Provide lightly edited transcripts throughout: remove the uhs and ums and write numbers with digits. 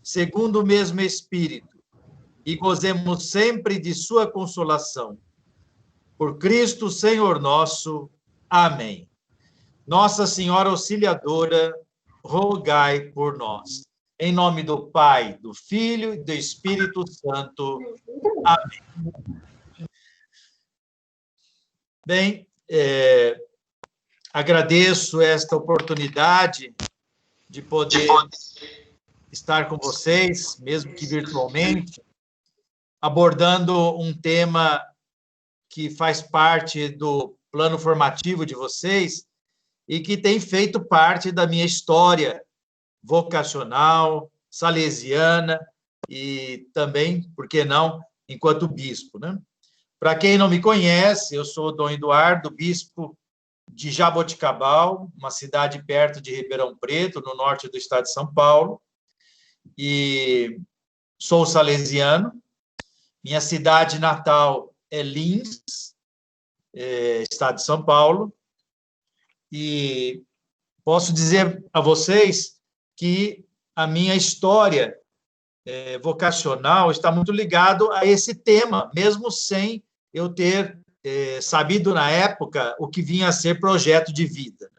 segundo o mesmo Espírito, e gozemos sempre de sua consolação. Por Cristo, Senhor nosso. Amém. Nossa Senhora Auxiliadora, rogai por nós. Em nome do Pai, do Filho e do Espírito Santo. Amém. Bem, agradeço esta oportunidade de poder estar com vocês, mesmo que virtualmente, abordando um tema que faz parte do plano formativo de vocês e que tem feito parte da minha história vocacional, salesiana e também, por que não, enquanto bispo, né? Para quem não me conhece, eu sou Dom Eduardo, bispo de Jaboticabal, uma cidade perto de Ribeirão Preto, no norte do estado de São Paulo, e sou salesiano. Minha cidade natal é Lins, estado de São Paulo, e posso dizer a vocês que a minha história vocacional está muito ligado a esse tema, mesmo sem eu ter sabido na época o que vinha a ser projeto de vida.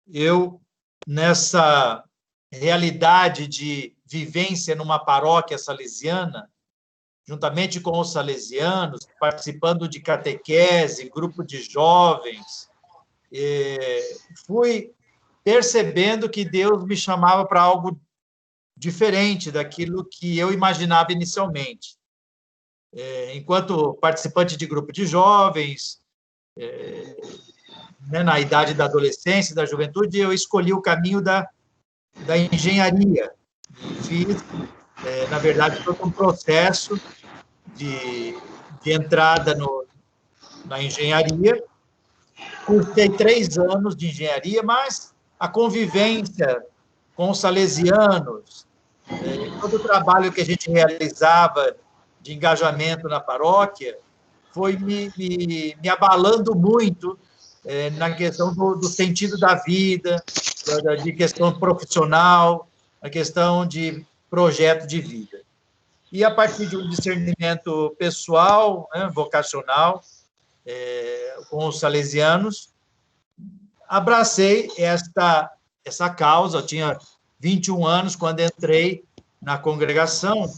Eu, nessa realidade de vivência numa paróquia salesiana, juntamente com os salesianos, participando de catequese, grupo de jovens, fui percebendo que Deus me chamava para algo diferente daquilo que eu imaginava inicialmente. Enquanto participante de grupo de jovens, na idade da adolescência, da juventude, eu escolhi o caminho da engenharia. Fiz, na verdade, todo um processo de entrada na engenharia. Cursei 3 anos de engenharia, mas a convivência com os salesianos, todo o trabalho que a gente realizava de engajamento na paróquia, foi me abalando muito na questão do sentido da vida, de questão profissional, na questão de projeto de vida. E, a partir de um discernimento pessoal, vocacional, com os salesianos, abracei essa causa. Eu tinha 21 anos quando entrei na congregação,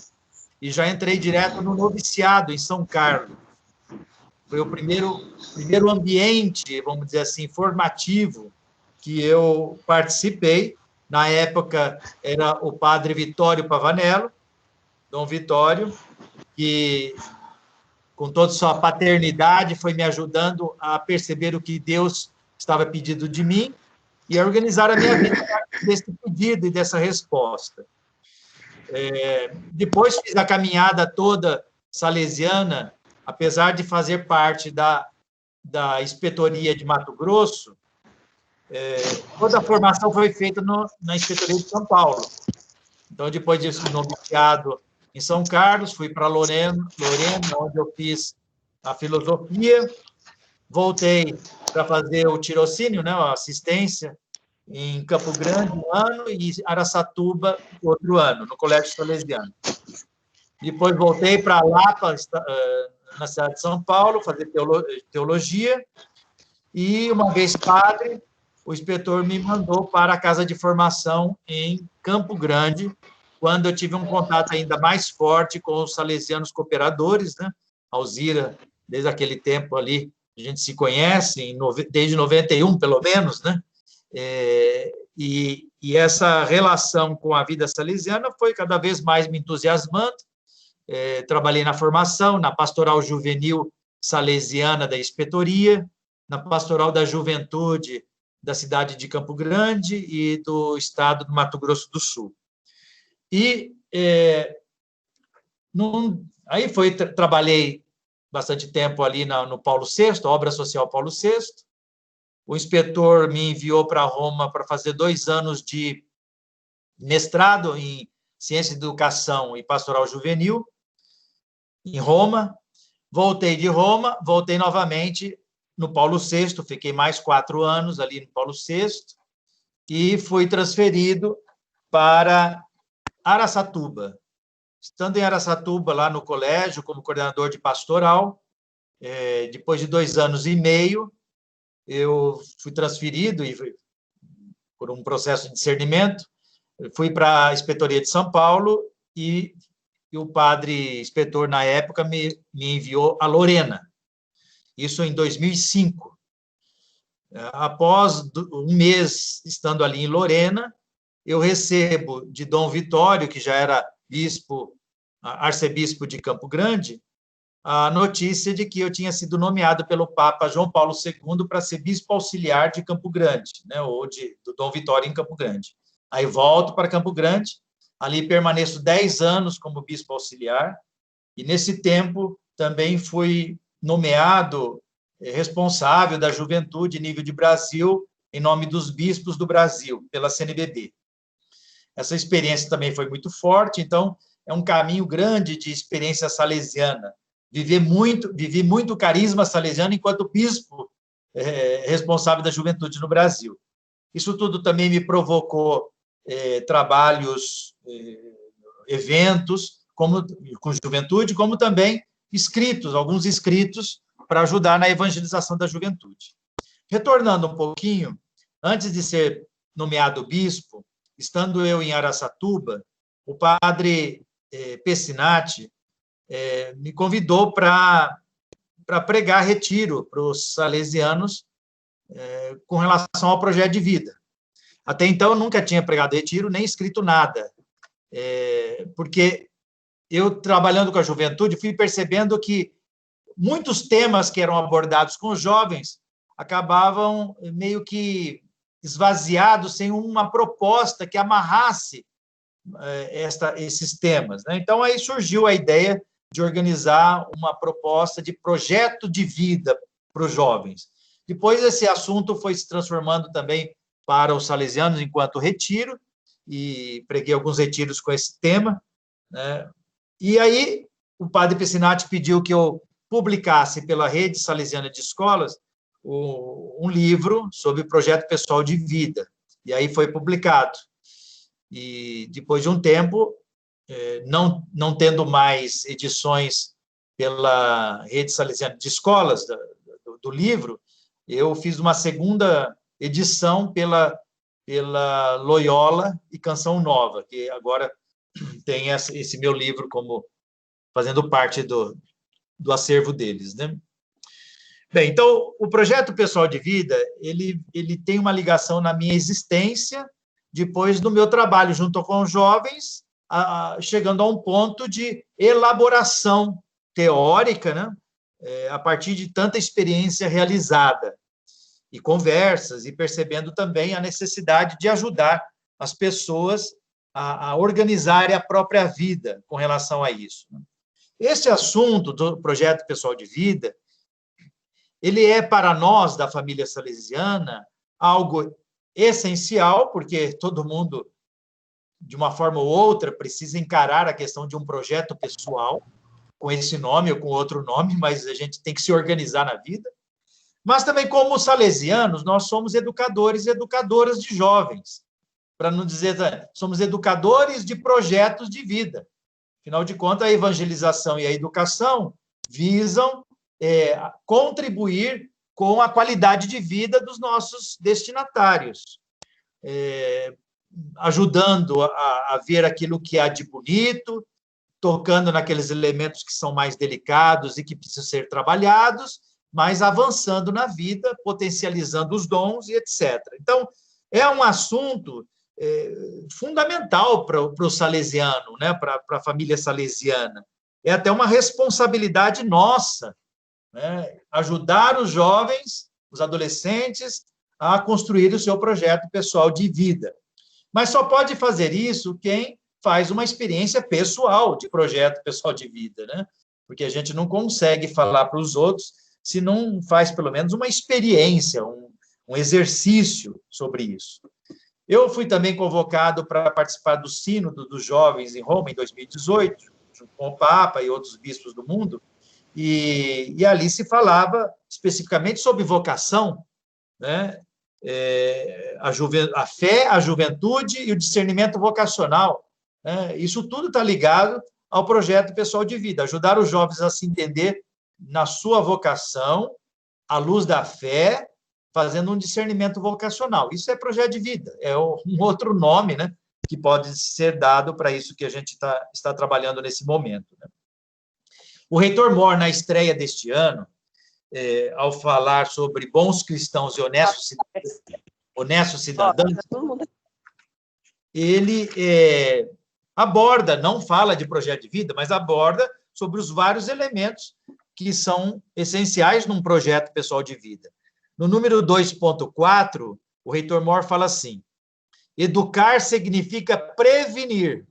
e já entrei direto no noviciado, em São Carlos. Foi o primeiro ambiente, vamos dizer assim, formativo que eu participei. Na época, era o padre Vitório Pavanello, Dom Vitório, que, com toda sua paternidade, foi me ajudando a perceber o que Deus estava pedindo de mim e a organizar a minha vida desse pedido e dessa resposta. Depois fiz a caminhada toda salesiana, apesar de fazer parte da inspetoria de Mato Grosso. Toda a formação foi feita na inspetoria de São Paulo. Então, depois disso, noviciado em São Carlos, fui para Lorena, onde eu fiz a filosofia. Voltei para fazer o tirocínio, a assistência, em Campo Grande, um ano, e Araçatuba, outro ano, no Colégio Salesiano. Depois voltei para Lapa, na cidade de São Paulo, fazer teologia, e, uma vez padre, o inspetor me mandou para a Casa de Formação em Campo Grande, quando eu tive um contato ainda mais forte com os salesianos cooperadores, Alzira, desde aquele tempo ali, a gente se conhece, desde 91, pelo menos, E essa relação com a vida salesiana foi cada vez mais me entusiasmando. Trabalhei na formação, na Pastoral Juvenil Salesiana da Inspetoria, na Pastoral da Juventude da cidade de Campo Grande e do estado do Mato Grosso do Sul. E aí trabalhei bastante tempo ali no Paulo VI, Obra Social Paulo VI. O inspetor me enviou para Roma para fazer 2 anos de mestrado em Ciência da Educação e Pastoral Juvenil, em Roma. Voltei de Roma, voltei novamente no Paulo VI, fiquei mais 4 anos ali no Paulo VI, e fui transferido para Araçatuba. Estando em Araçatuba, lá no colégio, como coordenador de pastoral, depois de 2 anos e meio, eu fui transferido, por um processo de discernimento, fui para a Inspetoria de São Paulo e o padre inspetor, na época, me enviou a Lorena. Isso em 2005. Após um mês estando ali em Lorena, eu recebo de Dom Vitório, que já era arcebispo de Campo Grande, a notícia de que eu tinha sido nomeado pelo Papa João Paulo II para ser bispo auxiliar de Campo Grande, né, ou do Dom Vitório em Campo Grande. Aí volto para Campo Grande, ali permaneço 10 anos como bispo auxiliar, e nesse tempo também fui nomeado responsável da juventude nível de Brasil, em nome dos bispos do Brasil, pela CNBB. Essa experiência também foi muito forte, então é um caminho grande de experiência salesiana. Vivi muito carisma salesiano enquanto bispo responsável da juventude no Brasil. Isso tudo também me provocou trabalhos, eventos com juventude, como também alguns escritos para ajudar na evangelização da juventude. Retornando um pouquinho, antes de ser nomeado bispo, estando eu em Araçatuba, o padre Pessinati me convidou para pregar retiro para os salesianos com relação ao projeto de vida. Até então, eu nunca tinha pregado retiro, nem escrito nada, porque eu, trabalhando com a juventude, fui percebendo que muitos temas que eram abordados com os jovens acabavam meio que esvaziados, sem uma proposta que amarrasse esses temas, né? Então, aí surgiu a ideia de organizar uma proposta de projeto de vida para os jovens. Depois, esse assunto foi se transformando também para os salesianos enquanto retiro, e preguei alguns retiros com esse tema, né? E aí, o padre Pessinati pediu que eu publicasse pela Rede Salesiana de Escolas um livro sobre projeto pessoal de vida. E aí foi publicado. E depois de um tempo, não tendo mais edições pela Rede Salesiana de Escolas do livro, eu fiz uma segunda edição pela Loyola e Canção Nova, que agora tem esse meu livro como fazendo parte do acervo deles, né? Bem, então, o projeto pessoal de vida, ele tem uma ligação na minha existência, depois do meu trabalho junto com os jovens, chegando a um ponto de elaboração teórica, né? A partir de tanta experiência realizada, e conversas, e percebendo também a necessidade de ajudar as pessoas a organizarem a própria vida com relação a isso. Esse assunto do projeto pessoal de vida, ele é, para nós, da família salesiana, algo essencial, porque todo mundo, de uma forma ou outra, precisa encarar a questão de um projeto pessoal, com esse nome ou com outro nome, mas a gente tem que se organizar na vida. Mas também, como salesianos, nós somos educadores e educadoras de jovens, para não dizer, somos educadores de projetos de vida. Afinal de contas, a evangelização e a educação visam contribuir com a qualidade de vida dos nossos destinatários, ajudando a ver aquilo que há de bonito, tocando naqueles elementos que são mais delicados e que precisam ser trabalhados, mas avançando na vida, potencializando os dons e etc. Então, é um assunto fundamental para o salesiano, né? Para a família salesiana. É até uma responsabilidade nossa, né? Ajudar os jovens, os adolescentes, a construir o seu projeto pessoal de vida. Mas só pode fazer isso quem faz uma experiência pessoal de projeto pessoal de vida, né? Porque a gente não consegue falar para os outros se não faz, pelo menos, uma experiência, um exercício sobre isso. Eu fui também convocado para participar do Sínodo dos Jovens em Roma, em 2018, junto com o Papa e outros bispos do mundo, e ali se falava especificamente sobre vocação, né? A fé, a juventude e o discernimento vocacional, né? Isso tudo está ligado ao projeto pessoal de vida, ajudar os jovens a se entender na sua vocação, à luz da fé, fazendo um discernimento vocacional. Isso é projeto de vida, é um outro nome, né, que pode ser dado para isso que a gente está trabalhando nesse momento, né? O reitor Moore, na estreia deste ano, ao falar sobre bons cristãos e honestos cidadãos, ele aborda, não fala de projeto de vida, mas aborda sobre os vários elementos que são essenciais num projeto pessoal de vida. No número 2.4, o reitor Moore fala assim: educar significa prevenir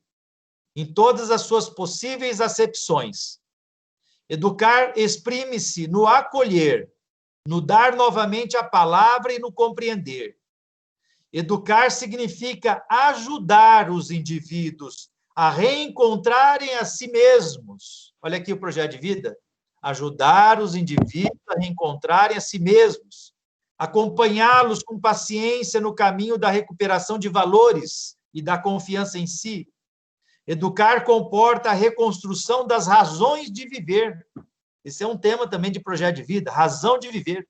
em todas as suas possíveis acepções. Educar exprime-se no acolher, no dar novamente a palavra e no compreender. Educar significa ajudar os indivíduos a reencontrarem a si mesmos. Olha aqui o projeto de vida. Ajudar os indivíduos a reencontrarem a si mesmos. Acompanhá-los com paciência no caminho da recuperação de valores e da confiança em si. Educar comporta a reconstrução das razões de viver. Esse é um tema também de projeto de vida, razão de viver.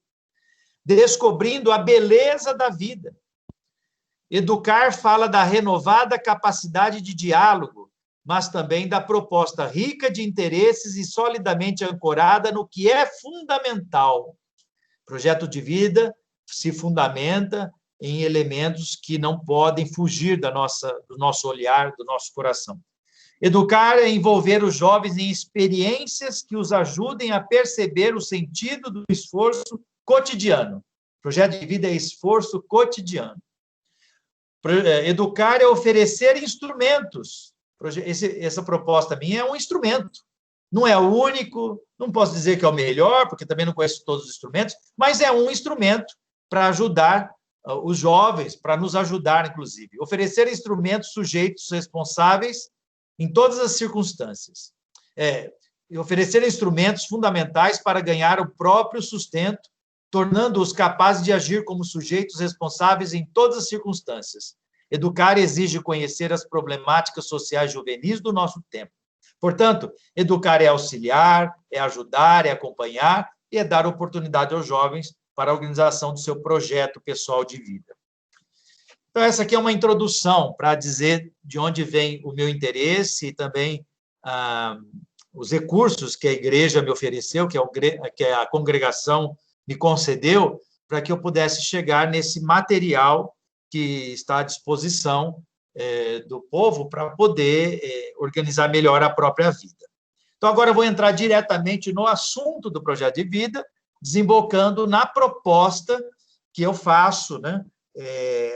Descobrindo a beleza da vida. Educar fala da renovada capacidade de diálogo, mas também da proposta rica de interesses e solidamente ancorada no que é fundamental. Projeto de vida se fundamenta em elementos que não podem fugir do nosso olhar, do nosso coração. Educar é envolver os jovens em experiências que os ajudem a perceber o sentido do esforço cotidiano. Projeto de vida é esforço cotidiano. Educar é oferecer instrumentos. Essa proposta minha é um instrumento. Não é o único, não posso dizer que é o melhor, porque também não conheço todos os instrumentos, mas é um instrumento para ajudar os jovens, para nos ajudar, inclusive. Oferecer instrumentos sujeitos responsáveis em todas as circunstâncias. E oferecer instrumentos fundamentais para ganhar o próprio sustento, tornando-os capazes de agir como sujeitos responsáveis em todas as circunstâncias. Educar exige conhecer as problemáticas sociais juvenis do nosso tempo. Portanto, educar é auxiliar, é ajudar, é acompanhar e é dar oportunidade aos jovens para a organização do seu projeto pessoal de vida. Então, essa aqui é uma introdução para dizer de onde vem o meu interesse e também os recursos que a igreja me ofereceu, que a congregação me concedeu, para que eu pudesse chegar nesse material que está à disposição do povo para poder organizar melhor a própria vida. Então, agora eu vou entrar diretamente no assunto do projeto de vida, desembocando na proposta que eu faço, né,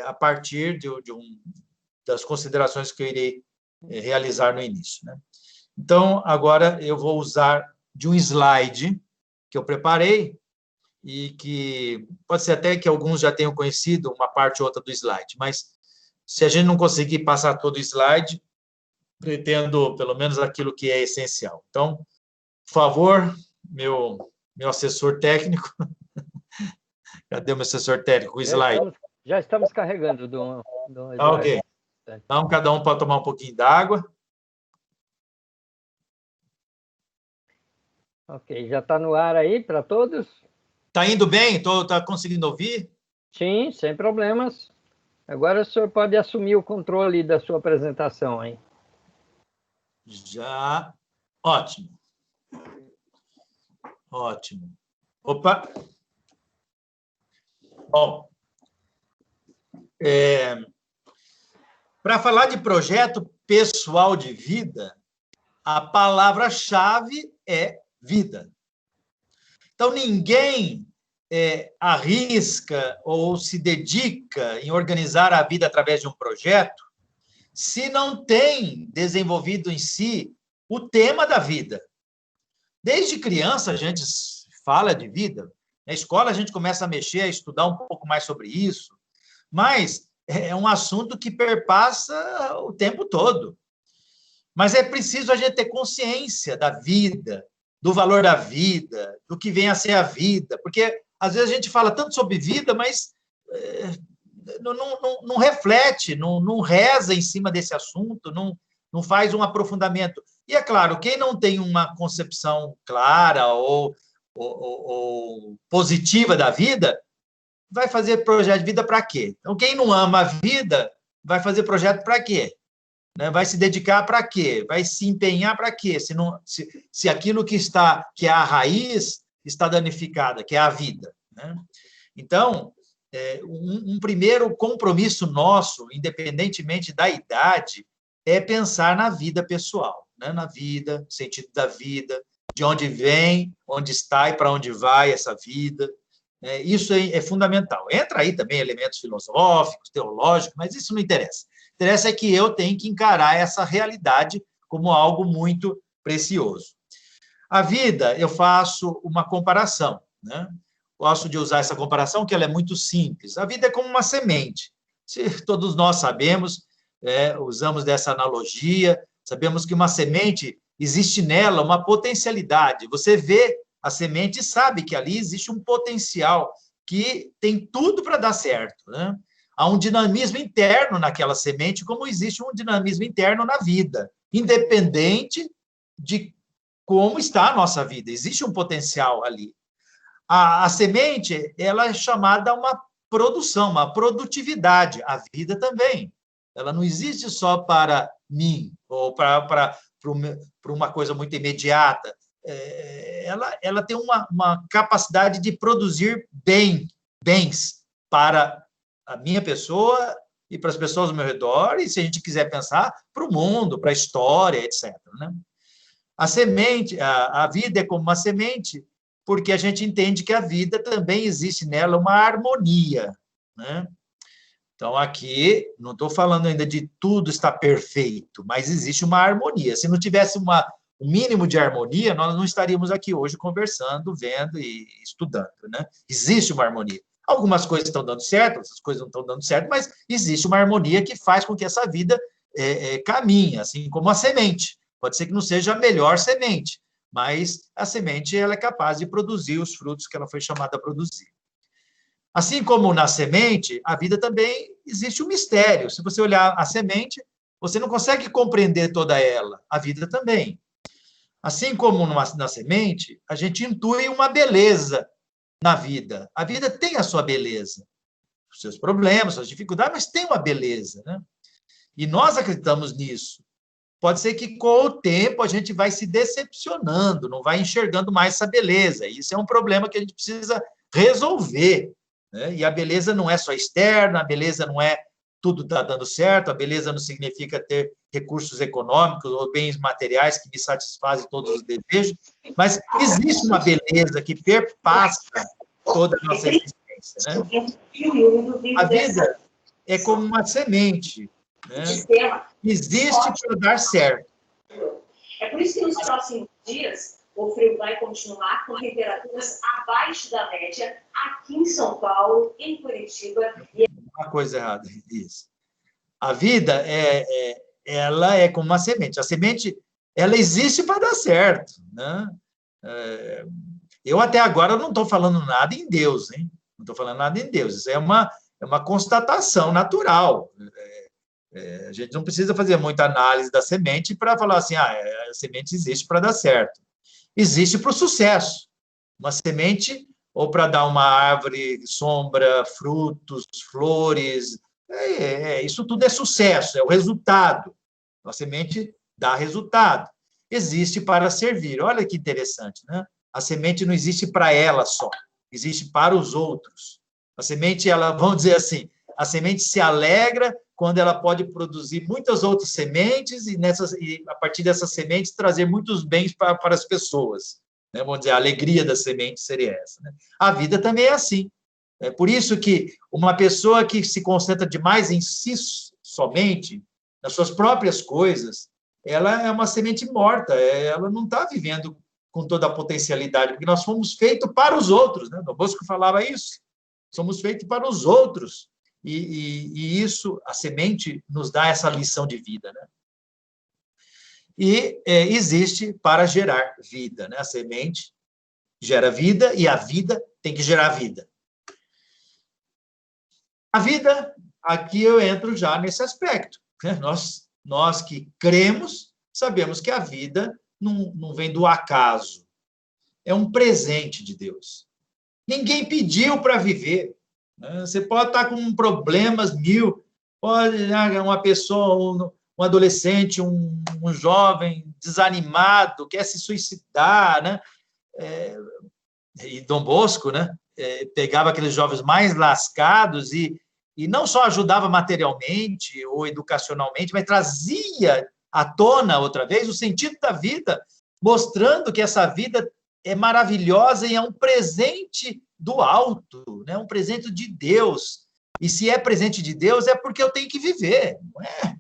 a partir das considerações que eu irei realizar no início, né? Então, agora eu vou usar de um slide que eu preparei, e que pode ser até que alguns já tenham conhecido uma parte ou outra do slide, mas se a gente não conseguir passar todo o slide, pretendo pelo menos aquilo que é essencial. Então, por favor, meu assessor técnico, cadê o meu assessor técnico? O slide. Já estamos carregando do slide. Ok. Então, cada um pode tomar um pouquinho d'água. Ok, já está no ar aí para todos? Está indo bem? Está conseguindo ouvir? Sim, sem problemas. Agora o senhor pode assumir o controle da sua apresentação, hein? Já. Ótimo. Ótimo. Opa! Bom, para falar de projeto pessoal de vida, a palavra-chave é vida. Então, ninguém arrisca ou se dedica em organizar a vida através de um projeto se não tem desenvolvido em si o tema da vida. Desde criança, a gente fala de vida. Na escola, a gente começa a mexer, a estudar um pouco mais sobre isso, mas é um assunto que perpassa o tempo todo. Mas é preciso a gente ter consciência da vida, do valor da vida, do que vem a ser a vida, porque às vezes a gente fala tanto sobre vida, mas não reflete, não reza em cima desse assunto, não não faz um aprofundamento. E, é claro, quem não tem uma concepção clara ou positiva da vida, vai fazer projeto de vida para quê? Então, quem não ama a vida, vai fazer projeto para quê? Né? Vai se dedicar para quê? Vai se empenhar para quê? Se aquilo que é a raiz está danificada, que é a vida. Né? Então, um primeiro compromisso nosso, independentemente da idade, é pensar na vida pessoal, né? Na vida, sentido da vida, de onde vem, onde está e para onde vai essa vida. Isso é fundamental. Entra aí também elementos filosóficos, teológicos, mas isso não interessa. Interessa é que eu tenho que encarar essa realidade como algo muito precioso. A vida, eu faço uma comparação, né? Gosto de usar essa comparação, que ela é muito simples. A vida é como uma semente. Todos nós sabemos, usamos dessa analogia, sabemos que uma semente, existe nela uma potencialidade. Você vê a semente e sabe que ali existe um potencial que tem tudo para dar certo, né? Há um dinamismo interno naquela semente, como existe um dinamismo interno na vida, independente de como está a nossa vida. Existe um potencial ali. A semente, ela é chamada uma produção, uma produtividade. A vida também. Ela não existe só para mim, ou para uma coisa muito imediata. Ela tem uma capacidade de produzir bens para a minha pessoa e para as pessoas ao meu redor, e se a gente quiser pensar, para o mundo, para a história, etc. Né? A semente, a vida é como uma semente, porque a gente entende que a vida também existe nela uma harmonia, né? Então, aqui, não estou falando ainda de tudo está perfeito, mas existe uma harmonia. Se não tivesse um mínimo de harmonia, nós não estaríamos aqui hoje conversando, vendo e estudando, né? Existe uma harmonia. Algumas coisas estão dando certo, outras coisas não estão dando certo, mas existe uma harmonia que faz com que essa vida caminhe, assim como a semente. Pode ser que não seja a melhor semente, mas a semente ela é capaz de produzir os frutos que ela foi chamada a produzir. Assim como na semente, a vida também existe um mistério. Se você olhar a semente, você não consegue compreender toda ela. A vida também. Assim como na semente, a gente intui uma beleza na vida. A vida tem a sua beleza, os seus problemas, suas dificuldades, mas tem uma beleza, né? E nós acreditamos nisso. Pode ser que, com o tempo, a gente vai se decepcionando, não vai enxergando mais essa beleza. Isso é um problema que a gente precisa resolver, né? E a beleza não é só externa, a beleza não é tudo está dando certo, a beleza não significa ter recursos econômicos ou bens materiais que me satisfazem todos os desejos, mas existe uma beleza que perpassa toda a nossa existência, né? A vida é como uma semente, né? Existe para dar certo. É por isso que nos próximos dias o frio vai continuar com temperaturas abaixo da média aqui em São Paulo, em Curitiba. Uma coisa errada, isso. A vida ela é como uma semente. A semente ela existe para dar certo, né? Eu até agora não estou falando nada em Deus, hein? Não estou falando nada em Deus. Isso é uma constatação natural. A gente não precisa fazer muita análise da semente para falar assim, a semente existe para dar certo. Existe para o sucesso. Uma semente, ou para dar uma árvore, sombra, frutos, flores, isso tudo é sucesso, é o resultado. A semente dá resultado. Existe para servir. Olha que interessante, né? A semente não existe para ela só, existe para os outros. A semente, vamos dizer assim, a semente se alegra quando ela pode produzir muitas outras sementes e a partir dessas sementes, trazer muitos bens para as pessoas. Né? Vamos dizer, a alegria da semente seria essa. Né? A vida também é assim. É por isso que uma pessoa que se concentra demais em si somente, nas suas próprias coisas, ela é uma semente morta, ela não está vivendo com toda a potencialidade, porque nós fomos feitos para os outros. Né? O Bosco falava isso. Somos feitos para os outros. E isso, a semente, nos dá essa lição de vida, né? E existe para gerar vida, né? A semente gera vida e a vida tem que gerar vida. A vida, aqui eu entro já nesse aspecto, né? Nós Nós que cremos, sabemos que a vida não vem do acaso. É um presente de Deus. Ninguém pediu para viver. Você pode estar com problemas mil, pode uma pessoa, um adolescente, um jovem desanimado, quer se suicidar, né? E Dom Bosco, né? Pegava aqueles jovens mais lascados e não só ajudava materialmente ou educacionalmente, mas trazia à tona, outra vez, o sentido da vida, mostrando que essa vida é maravilhosa e é um presente do alto, né? Um presente de Deus. E se é presente de Deus, é porque eu tenho que viver, não é?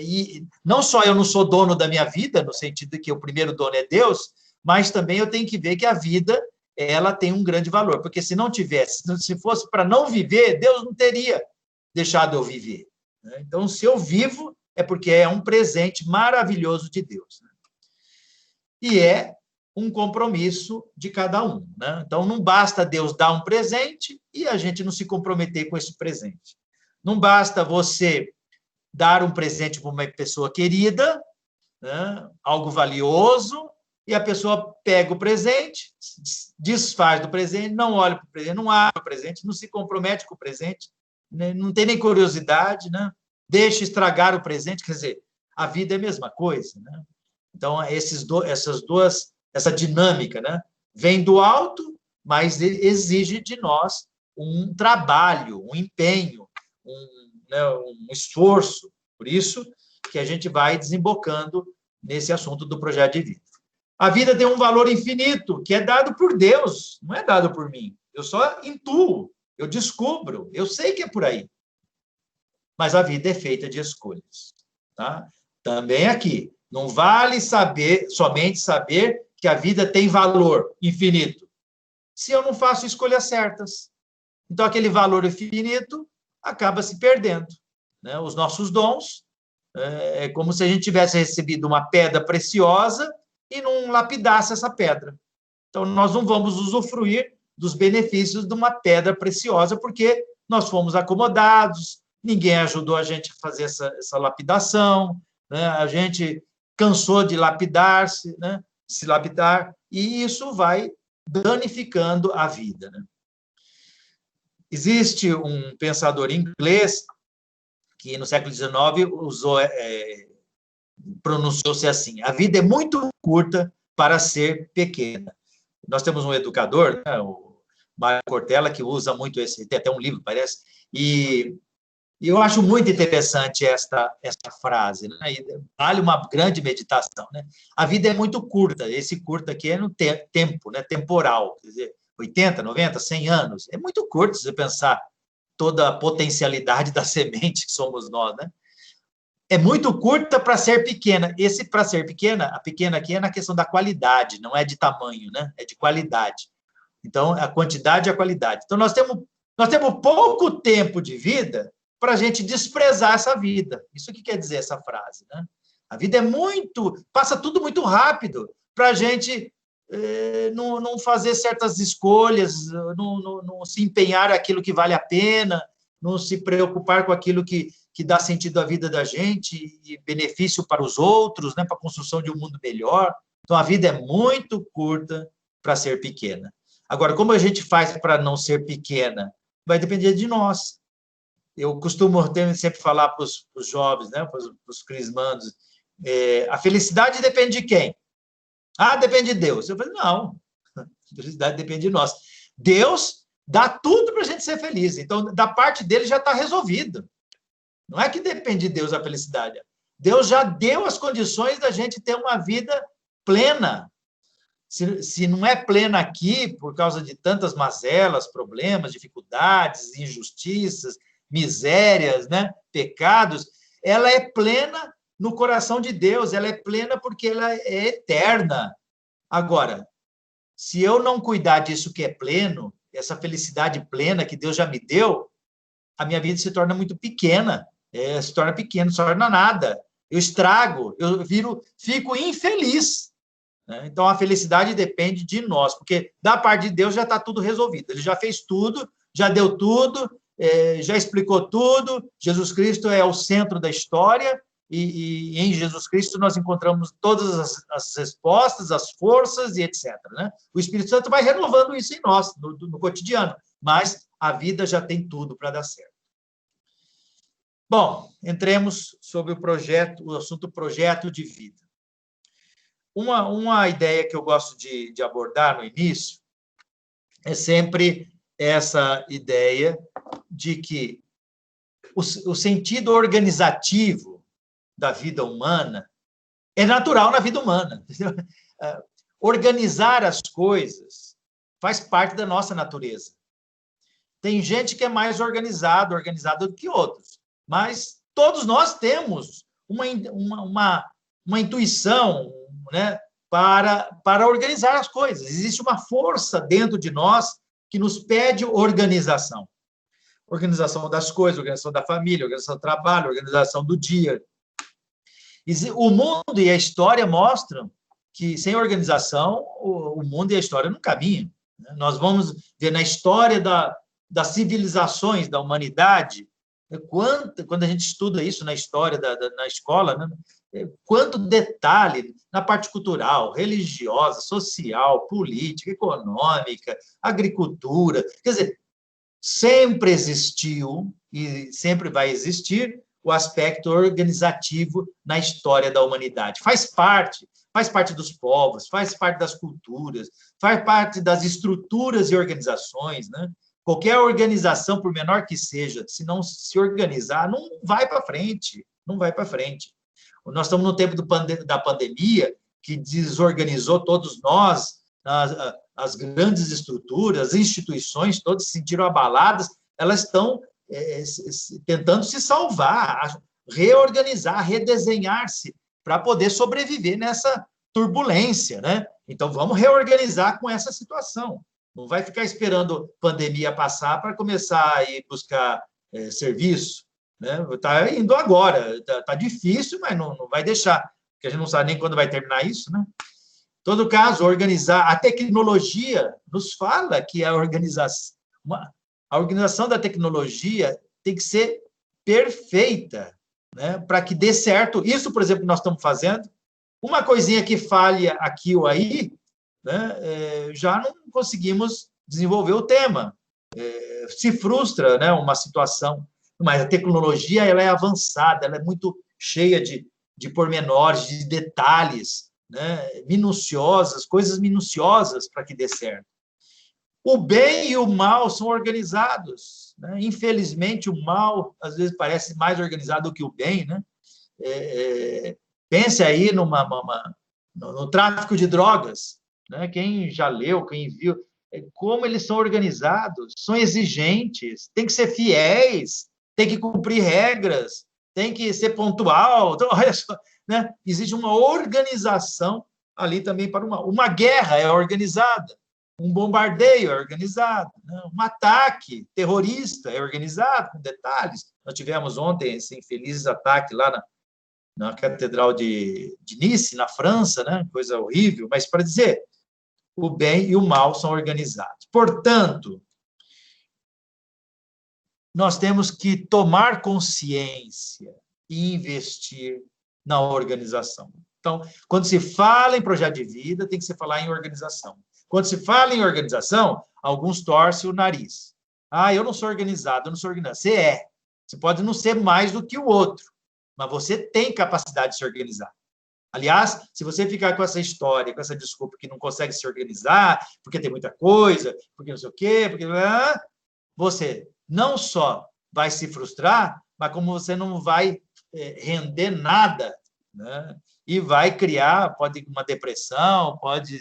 E não só eu não sou dono da minha vida, no sentido de que o primeiro dono é Deus, mas também eu tenho que ver que a vida, ela tem um grande valor, porque se não tivesse, se fosse para não viver, Deus não teria deixado eu viver. Então, se eu vivo, é porque é um presente maravilhoso de Deus. E é um compromisso de cada um. Então, não basta Deus dar um presente e a gente não se comprometer com esse presente. Não basta você dar um presente para uma pessoa querida, algo valioso, e a pessoa pega o presente, desfaz do presente, não olha para o presente, não abre o presente, não se compromete com o presente, não tem nem curiosidade, deixa estragar o presente, quer dizer, a vida é a mesma coisa. Então, essa dinâmica, vem do alto, mas exige de nós um trabalho, um empenho, um esforço. Por isso que a gente vai desembocando nesse assunto do projeto de vida. A vida tem um valor infinito, que é dado por Deus, não é dado por mim. Eu só intuo, eu descubro, eu sei que é por aí. Mas a vida é feita de escolhas. Tá? Também aqui, não vale somente saber que a vida tem valor infinito, se eu não faço escolhas certas. Então, aquele valor infinito acaba se perdendo. Os nossos dons é como se a gente tivesse recebido uma pedra preciosa e não lapidasse essa pedra. Então, nós não vamos usufruir dos benefícios de uma pedra preciosa, porque nós fomos acomodados, ninguém ajudou a gente a fazer essa lapidação, a gente cansou de lapidar-se, se lapidar, e isso vai danificando a vida. Existe um pensador inglês que, no século XIX, pronunciou-se assim: a vida é muito curta para ser pequena. Nós temos um educador, o Mário Cortella, que usa muito tem até um livro, parece, e eu acho muito interessante esta frase, e vale uma grande meditação. A vida é muito curta, esse curto aqui é no tempo, temporal, quer dizer, 80, 90, 100 anos, é muito curto se você pensar toda a potencialidade da semente que somos nós, É muito curta para ser pequena. Esse para ser pequena, a pequena aqui é na questão da qualidade, não é de tamanho, é de qualidade. Então, a quantidade e a qualidade. Então, nós temos pouco tempo de vida para a gente desprezar essa vida. Isso que quer dizer essa frase, A vida passa tudo muito rápido para a gente não fazer certas escolhas, não se empenhar aquilo que vale a pena, não se preocupar com aquilo que dá sentido à vida da gente e benefício para os outros, para a construção de um mundo melhor. Então, a vida é muito curta para ser pequena. Agora, como a gente faz para não ser pequena? Vai depender de nós. Eu costumo sempre falar para os jovens, para os crismandos, a felicidade depende de quem? Depende de Deus. Eu falei, não, a felicidade depende de nós. Deus dá tudo para a gente ser feliz. Então, da parte dele já está resolvido. Não é que depende de Deus a felicidade. Deus já deu as condições da gente ter uma vida plena. Se não é plena aqui, por causa de tantas mazelas, problemas, dificuldades, injustiças, misérias, pecados, ela é plena no coração de Deus, ela é plena porque ela é eterna. Agora, se eu não cuidar disso que é pleno, essa felicidade plena que Deus já me deu, a minha vida se torna muito pequena, se torna nada. Eu estrago, fico infeliz. Então, a felicidade depende de nós, porque da parte de Deus já está tudo resolvido. Ele já fez tudo, já deu tudo, já explicou tudo. Jesus Cristo é o centro da história, e em Jesus Cristo nós encontramos todas as respostas, as forças e etc. Né? O Espírito Santo vai renovando isso em nós, no cotidiano, mas a vida já tem tudo para dar certo. Bom, entremos sobre o assunto projeto de vida. Uma ideia que eu gosto de abordar no início é sempre essa ideia de que o sentido organizativo da vida humana é natural na vida humana. Organizar as coisas faz parte da nossa natureza. Tem gente que é mais organizado do que outros, mas todos nós temos uma intuição, né, para organizar as coisas. Existe uma força dentro de nós que nos pede organização. Organização das coisas, organização da família, organização do trabalho, organização do dia. O mundo e a história mostram que, sem organização, o mundo e a história não caminham. Nós vamos ver na história das civilizações da humanidade, quando a gente estuda isso na história na escola, né? Quanto detalhe na parte cultural, religiosa, social, política, econômica, agricultura. Quer dizer, sempre existiu e sempre vai existir o aspecto organizativo na história da humanidade. Faz parte dos povos, faz parte das culturas, faz parte das estruturas e organizações, né? Qualquer organização, por menor que seja, se não se organizar, não vai para frente, não vai para frente. Nós estamos no tempo da pandemia, que desorganizou todos nós, as grandes estruturas, as instituições, todas se sentiram abaladas, elas estão tentando se salvar, reorganizar, redesenhar-se, para poder sobreviver nessa turbulência, né? Então, vamos reorganizar com essa situação. Não vai ficar esperando a pandemia passar para começar a ir buscar serviço, né? Está indo agora, está difícil, mas não vai deixar, porque a gente não sabe nem quando vai terminar isso, né? Em todo caso, organizar, a tecnologia nos fala que a organização da tecnologia tem que ser perfeita, né? Para que dê certo. Isso, por exemplo, que nós estamos fazendo, uma coisinha que falha aqui ou aí, né? Já não conseguimos desenvolver o tema. Se frustra, né, uma situação. Mas a tecnologia, ela é avançada, ela é muito cheia de pormenores, de detalhes, né, minuciosas, coisas minuciosas para que dê certo. O bem e o mal são organizados, né? Infelizmente, o mal, às vezes, parece mais organizado do que o bem, né? Pense aí no tráfico de drogas, né? Quem já leu, quem viu, como eles são organizados, são exigentes, tem que ser fiéis, tem que cumprir regras, tem que ser pontual. Então, olha só, né? Existe uma organização ali também para uma guerra é organizada, um bombardeio é organizado, né? Um ataque terrorista é organizado, com detalhes. Nós tivemos ontem esse infeliz ataque lá na Catedral de Nice, na França, né? Coisa horrível, mas para dizer, o bem e o mal são organizados. Portanto, nós temos que tomar consciência e investir na organização. Então, quando se fala em projeto de vida, tem que se falar em organização. Quando se fala em organização, alguns torcem o nariz. Eu não sou organizado, eu não sou organizado. Você é. Você pode não ser mais do que o outro, mas você tem capacidade de se organizar. Aliás, se você ficar com essa história, com essa desculpa que não consegue se organizar, porque tem muita coisa, porque não sei o quê, porque você não só vai se frustrar, mas como você não vai render nada, né? E vai criar, pode uma depressão, pode...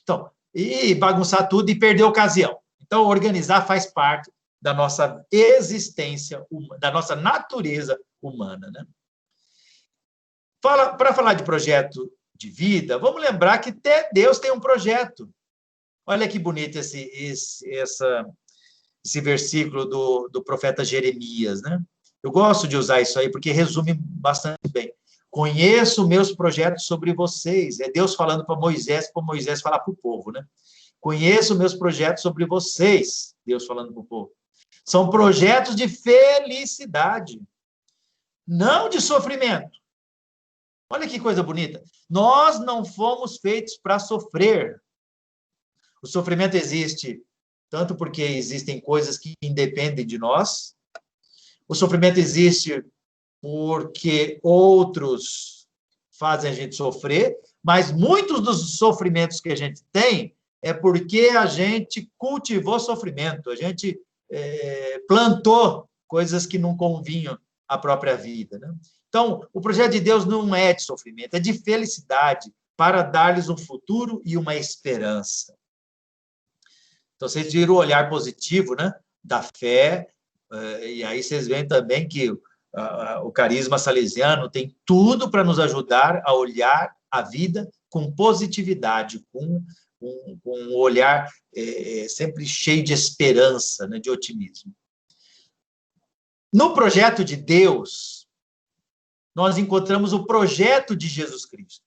Então, e bagunçar tudo e perder a ocasião. Então, organizar faz parte da nossa existência, da nossa natureza humana, né? Para falar de projeto de vida, vamos lembrar que até Deus tem um projeto. Olha que bonito esse versículo do profeta Jeremias, né? Eu gosto de usar isso aí, porque resume bastante bem. Conheço meus projetos sobre vocês. É Deus falando para Moisés falar para o povo, né? Conheço meus projetos sobre vocês, Deus falando para o povo. São projetos de felicidade. não de sofrimento. Olha que coisa bonita. Nós não fomos feitos para sofrer. O sofrimento existe tanto porque existem coisas que independem de nós. O sofrimento existe porque outros fazem a gente sofrer, mas muitos dos sofrimentos que a gente tem é porque a gente cultivou sofrimento, a gente plantou coisas que não convinham à própria vida, né? Então, o projeto de Deus não é de sofrimento, é de felicidade, para dar-lhes um futuro e uma esperança. Então, vocês viram o olhar positivo, né, da fé, e aí vocês veem também que o carisma salesiano tem tudo para nos ajudar a olhar a vida com positividade, com um olhar sempre cheio de esperança, né, de otimismo. No projeto de Deus, nós encontramos o projeto de Jesus Cristo.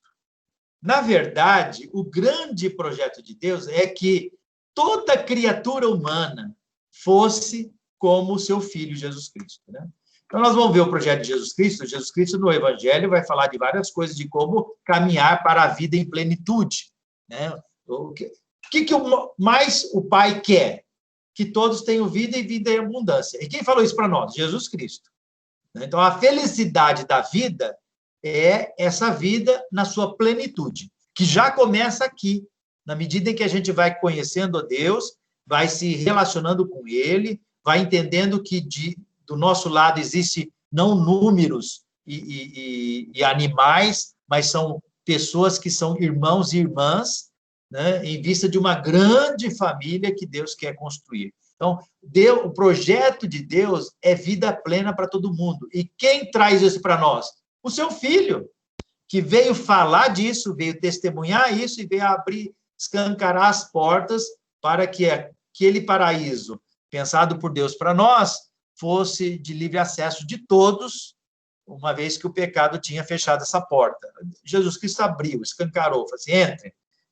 Na verdade, o grande projeto de Deus é que toda criatura humana fosse como o seu Filho Jesus Cristo, né? Então, nós vamos ver o projeto de Jesus Cristo. Jesus Cristo, no Evangelho, vai falar de várias coisas, de como caminhar para a vida em plenitude, né? O que mais o Pai quer? Que todos tenham vida e vida em abundância. E quem falou isso para nós? Jesus Cristo. Então, a felicidade da vida é essa vida na sua plenitude, que já começa aqui, na medida em que a gente vai conhecendo a Deus, vai se relacionando com Ele, vai entendendo que do nosso lado existe não números e animais, mas são pessoas que são irmãos e irmãs, né, em vista de uma grande família que Deus quer construir. Então, o projeto de Deus é vida plena para todo mundo. E quem traz isso para nós? O seu Filho, que veio falar disso, veio testemunhar isso e veio escancarar as portas para que aquele paraíso pensado por Deus para nós fosse de livre acesso de todos, uma vez que o pecado tinha fechado essa porta. Jesus Cristo abriu, escancarou, falou assim,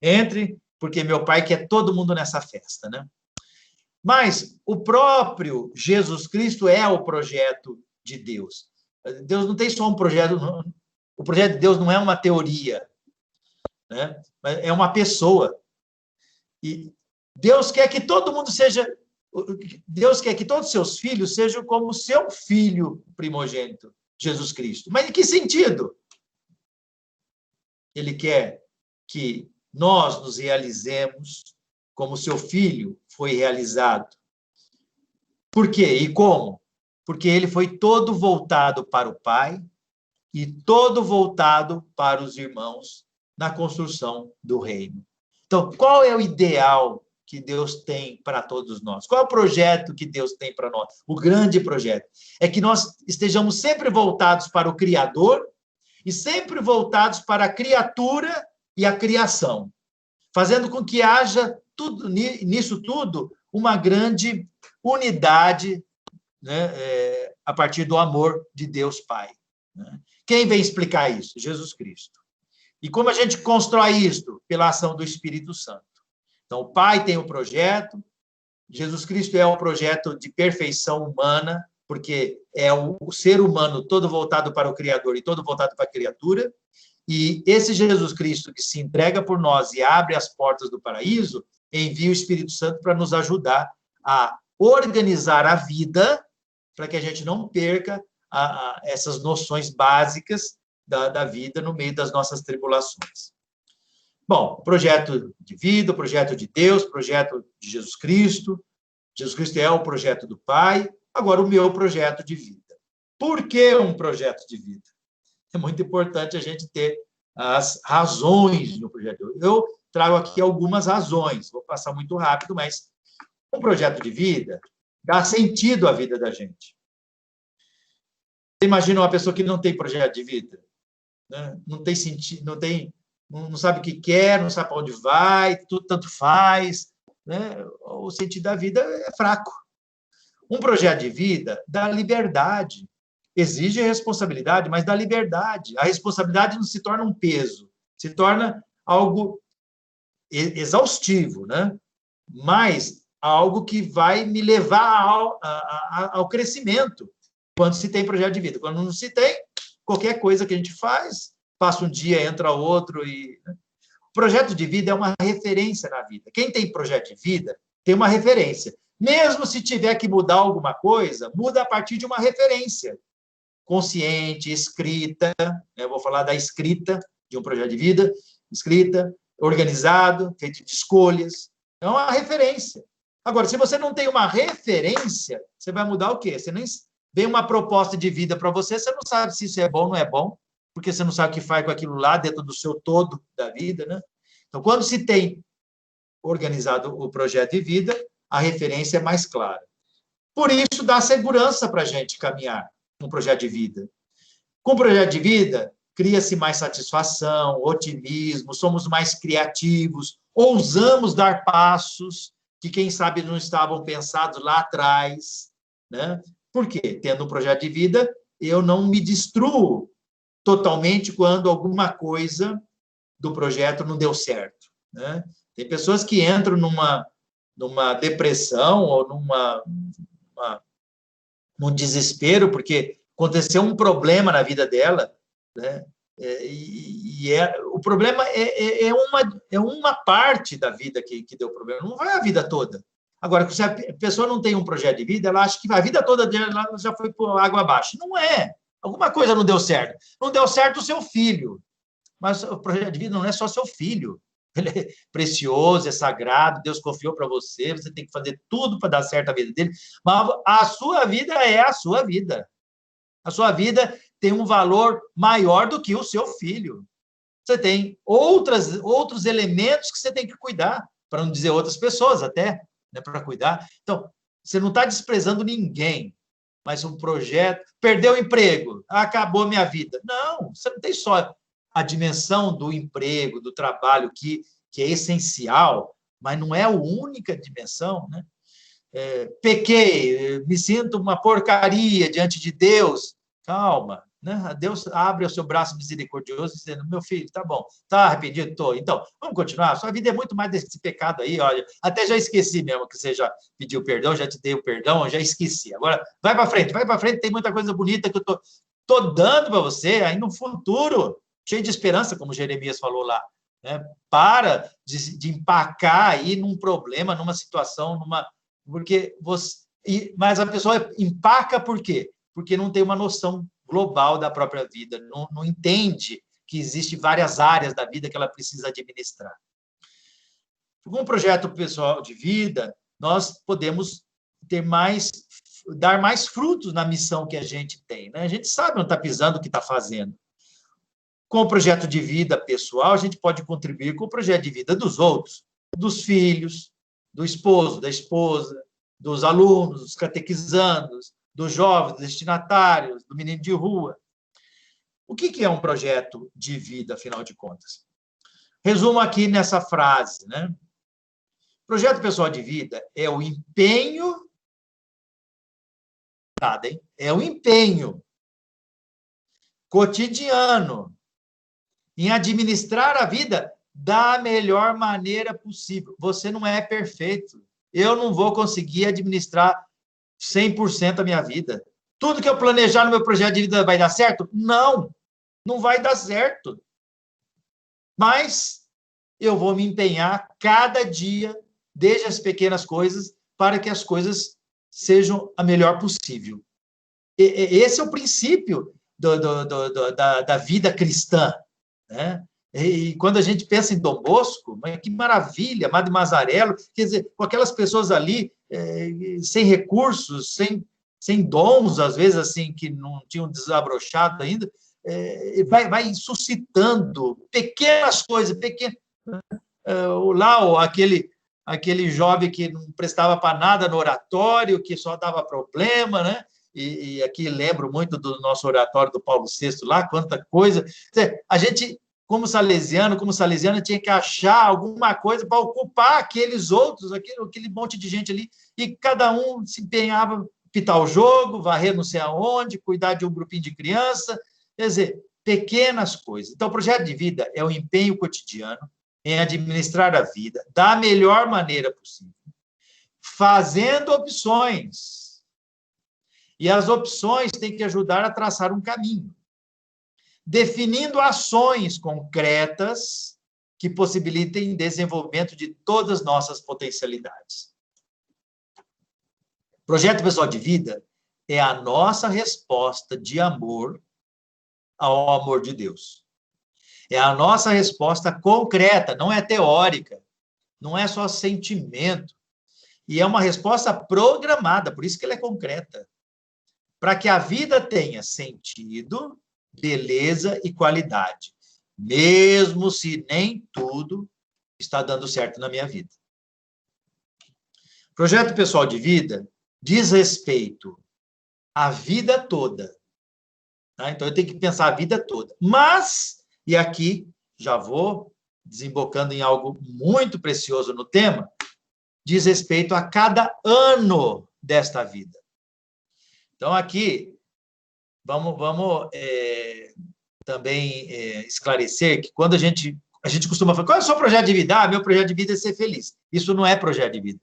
entre, porque meu Pai quer todo mundo nessa festa, né? Mas o próprio Jesus Cristo é o projeto de Deus. Deus não tem só um projeto, o projeto de Deus não é uma teoria, né? É uma pessoa. E Deus quer que todo mundo seja, Deus quer que todos os seus filhos sejam como o seu filho primogênito, Jesus Cristo. Mas em que sentido? Ele quer que nós nos realizemos como seu filho foi realizado. Por quê e como? Porque ele foi todo voltado para o Pai e todo voltado para os irmãos na construção do reino. Então, qual é o ideal que Deus tem para todos nós? Qual é o projeto que Deus tem para nós? O grande projeto é que nós estejamos sempre voltados para o Criador e sempre voltados para a criatura e a criação, fazendo com que haja nisso tudo uma grande unidade, né, a partir do amor de Deus Pai, né? Quem vem explicar isso? Jesus Cristo. E como a gente constrói isso? Pela ação do Espírito Santo. Então, o Pai tem o projeto, Jesus Cristo é o projeto de perfeição humana, porque é o ser humano todo voltado para o Criador e todo voltado para a criatura, e esse Jesus Cristo que se entrega por nós e abre as portas do paraíso, envia o Espírito Santo para nos ajudar a organizar a vida, para que a gente não perca essas noções básicas da vida no meio das nossas tribulações. Bom, projeto de vida, projeto de Deus, projeto de Jesus Cristo. Jesus Cristo é o projeto do Pai. Agora, o meu projeto de vida. Por que um projeto de vida? É muito importante a gente ter as razões no projeto. Eu trago aqui algumas razões. Vou passar muito rápido, mas um projeto de vida dá sentido à vida da gente. Você imagina uma pessoa que não tem projeto de vida? Né? Não tem sentido, não sabe o que quer, não sabe para onde vai, tudo tanto faz, né? O sentido da vida é fraco. Um projeto de vida dá liberdade, exige responsabilidade, mas dá liberdade. A responsabilidade não se torna um peso, se torna algo exaustivo, né? Mas algo que vai me levar ao crescimento. quando se tem projeto de vida. Quando não se tem, qualquer coisa que a gente faz, passa um dia, entra outro. O projeto de vida é uma referência na vida. Quem tem projeto de vida tem uma referência. Mesmo se tiver que mudar alguma coisa, muda a partir de uma referência. Consciente, escrita, eu vou falar da escrita de um projeto de vida, escrita, organizado, feito de escolhas. É uma referência. Agora, se você não tem uma referência, você vai mudar o quê? Você nem vem uma proposta de vida para você, você não sabe se isso é bom ou não é bom, porque você não sabe o que faz com aquilo lá dentro do seu todo da vida, né? Então, quando se tem organizado o projeto de vida, a referência é mais clara. Por isso, dá segurança para a gente caminhar um projeto de vida. Com o projeto de vida, cria-se mais satisfação, otimismo, somos mais criativos, ousamos dar passos que, quem sabe, não estavam pensados lá atrás, né? Por quê? Tendo um projeto de vida, eu não me destruo totalmente quando alguma coisa do projeto não deu certo, né? Tem pessoas que entram numa depressão ou num desespero porque aconteceu um problema na vida dela, né? O problema é uma parte da vida que deu problema, não vai a vida toda. Agora, se a pessoa não tem um projeto de vida, ela acha que a vida toda dela já foi por água abaixo. Não é. Alguma coisa não deu certo. Não deu certo o seu filho. Mas o projeto de vida não é só seu filho. Ele é precioso, é sagrado, Deus confiou para você, você tem que fazer tudo para dar certo a vida dele. Mas a sua vida é a sua vida. A sua vida tem um valor maior do que o seu filho. Você tem outros elementos que você tem que cuidar, para não dizer outras pessoas até, né, para cuidar. Então, você não está desprezando ninguém, mas um projeto, perdeu o emprego, acabou minha vida. Não, você não tem só a dimensão do emprego, do trabalho, que é essencial, mas não é a única dimensão, né? Pequei, me sinto uma porcaria diante de Deus. Calma, né? Deus abre o seu braço misericordioso dizendo, meu filho, tá bom, tá arrependido? Tô. Então, vamos continuar? Sua vida é muito mais desse pecado aí, olha, até já esqueci mesmo que você já pediu perdão, já te dei o perdão, já esqueci. Agora, vai para frente, tem muita coisa bonita que eu tô dando para você aí no futuro, cheio de esperança, como Jeremias falou lá, né? Para de empacar aí num problema, numa situação, porque mas a pessoa empaca por quê? Porque não tem uma noção global da própria vida, não entende que existem várias áreas da vida que ela precisa administrar. Com um projeto pessoal de vida, nós podemos dar mais frutos na missão que a gente tem, né? A gente sabe onde está pisando, o que está fazendo. Com o projeto de vida pessoal, a gente pode contribuir com o projeto de vida dos outros, dos filhos, do esposo, da esposa, dos alunos, dos catequizandos, dos jovens, dos destinatários, do menino de rua. O que é um projeto de vida, afinal de contas? Resumo aqui nessa frase, né? Projeto pessoal de vida é o empenho, é o empenho cotidiano em administrar a vida da melhor maneira possível. Você não é perfeito. Eu não vou conseguir administrar 100% a minha vida. Tudo que eu planejar no meu projeto de vida vai dar certo? Não, não vai dar certo. Mas eu vou me empenhar cada dia, desde as pequenas coisas, para que as coisas sejam a melhor possível. Esse é o princípio da vida cristã, né? E quando a gente pensa em Dom Bosco, que maravilha, Madre Mazarello, quer dizer, com aquelas pessoas ali, sem recursos, sem dons, às vezes, assim, que não tinham desabrochado ainda, vai suscitando pequenas coisas, lá aquele jovem que não prestava para nada no oratório, que só dava problema, né? E aqui lembro muito do nosso oratório do Paulo VI lá, quanta coisa. A gente, como salesiana, tinha que achar alguma coisa para ocupar aqueles outros, aquele monte de gente ali, e cada um se empenhava, pitar o jogo, varrer não sei aonde, cuidar de um grupinho de criança, quer dizer, pequenas coisas. Então, o projeto de vida é o empenho cotidiano em administrar a vida da melhor maneira possível, fazendo opções, E as opções têm que ajudar a traçar um caminho, definindo ações concretas que possibilitem o desenvolvimento de todas as nossas potencialidades. Projeto pessoal de vida é a nossa resposta de amor ao amor de Deus. É a nossa resposta concreta, não é teórica, não é só sentimento. E é uma resposta programada, por isso que ela é concreta. Para que a vida tenha sentido, beleza e qualidade, mesmo se nem tudo está dando certo na minha vida. Projeto pessoal de vida diz respeito à vida toda. Tá? Então, eu tenho que pensar a vida toda. Mas, e aqui já vou desembocando em algo muito precioso no tema, diz respeito a cada ano desta vida. Então, aqui, vamos também esclarecer que quando a gente costuma falar, qual é o seu projeto de vida? Ah, meu projeto de vida é ser feliz. Isso não é projeto de vida.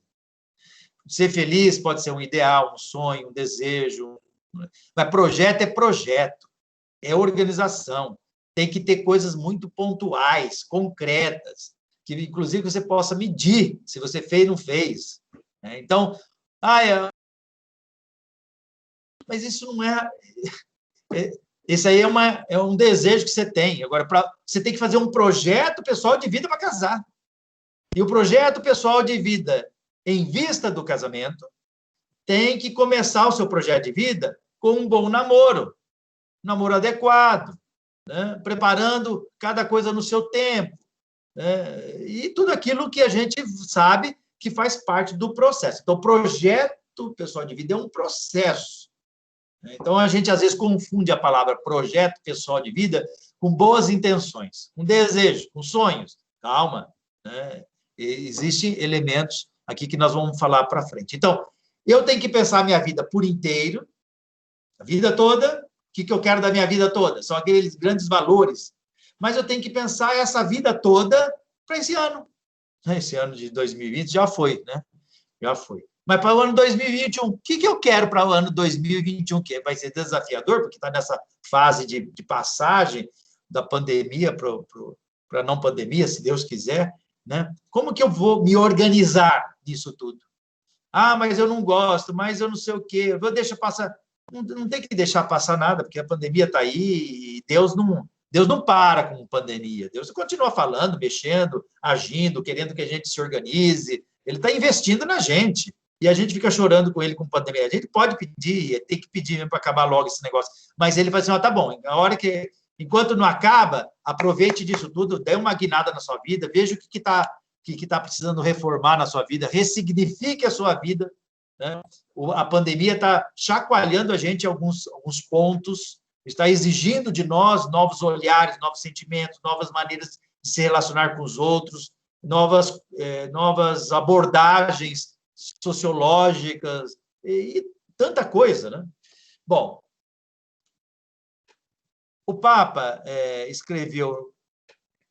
Ser feliz pode ser um ideal, um sonho, um desejo, mas projeto é projeto, é organização. Tem que ter coisas muito pontuais, concretas, que inclusive você possa medir se você fez ou não fez. Então, mas isso não esse aí é um desejo que você tem. Agora, você tem que fazer um projeto pessoal de vida para casar. E o projeto pessoal de vida em vista do casamento tem que começar o seu projeto de vida com um bom namoro adequado, né? Preparando cada coisa no seu tempo, né? E tudo aquilo que a gente sabe que faz parte do processo. Então, o projeto pessoal de vida é um processo. Então, a gente, às vezes, confunde a palavra projeto pessoal de vida com boas intenções, com desejo, com sonhos. Calma, né? Existem elementos aqui que nós vamos falar para frente. Então, eu tenho que pensar a minha vida por inteiro, a vida toda. O que eu quero da minha vida toda? São aqueles grandes valores. Mas eu tenho que pensar essa vida toda para esse ano. Esse ano de 2020 já foi, né? Já foi. Mas para o ano 2021, o que eu quero para o ano 2021? Que vai ser desafiador, porque está nessa fase de passagem da pandemia para não pandemia, se Deus quiser, né? Como que eu vou me organizar nisso tudo? Ah, mas eu não gosto, mas eu não sei o quê. Eu vou deixar passar. Não tem que deixar passar nada, porque a pandemia está aí e Deus não para com pandemia. Deus continua falando, mexendo, agindo, querendo que a gente se organize. Ele está investindo na gente. E a gente fica chorando com ele com pandemia. A gente pode pedir, tem que pedir mesmo para acabar logo esse negócio. Mas ele vai dizer, tá bom, enquanto não acaba, aproveite disso tudo, dê uma guinada na sua vida, veja o que está precisando reformar na sua vida, ressignifique a sua vida. Né? A pandemia está chacoalhando a gente em alguns pontos, está exigindo de nós novos olhares, novos sentimentos, novas maneiras de se relacionar com os outros, novas abordagens sociológicas e tanta coisa, né? Bom, o Papa escreveu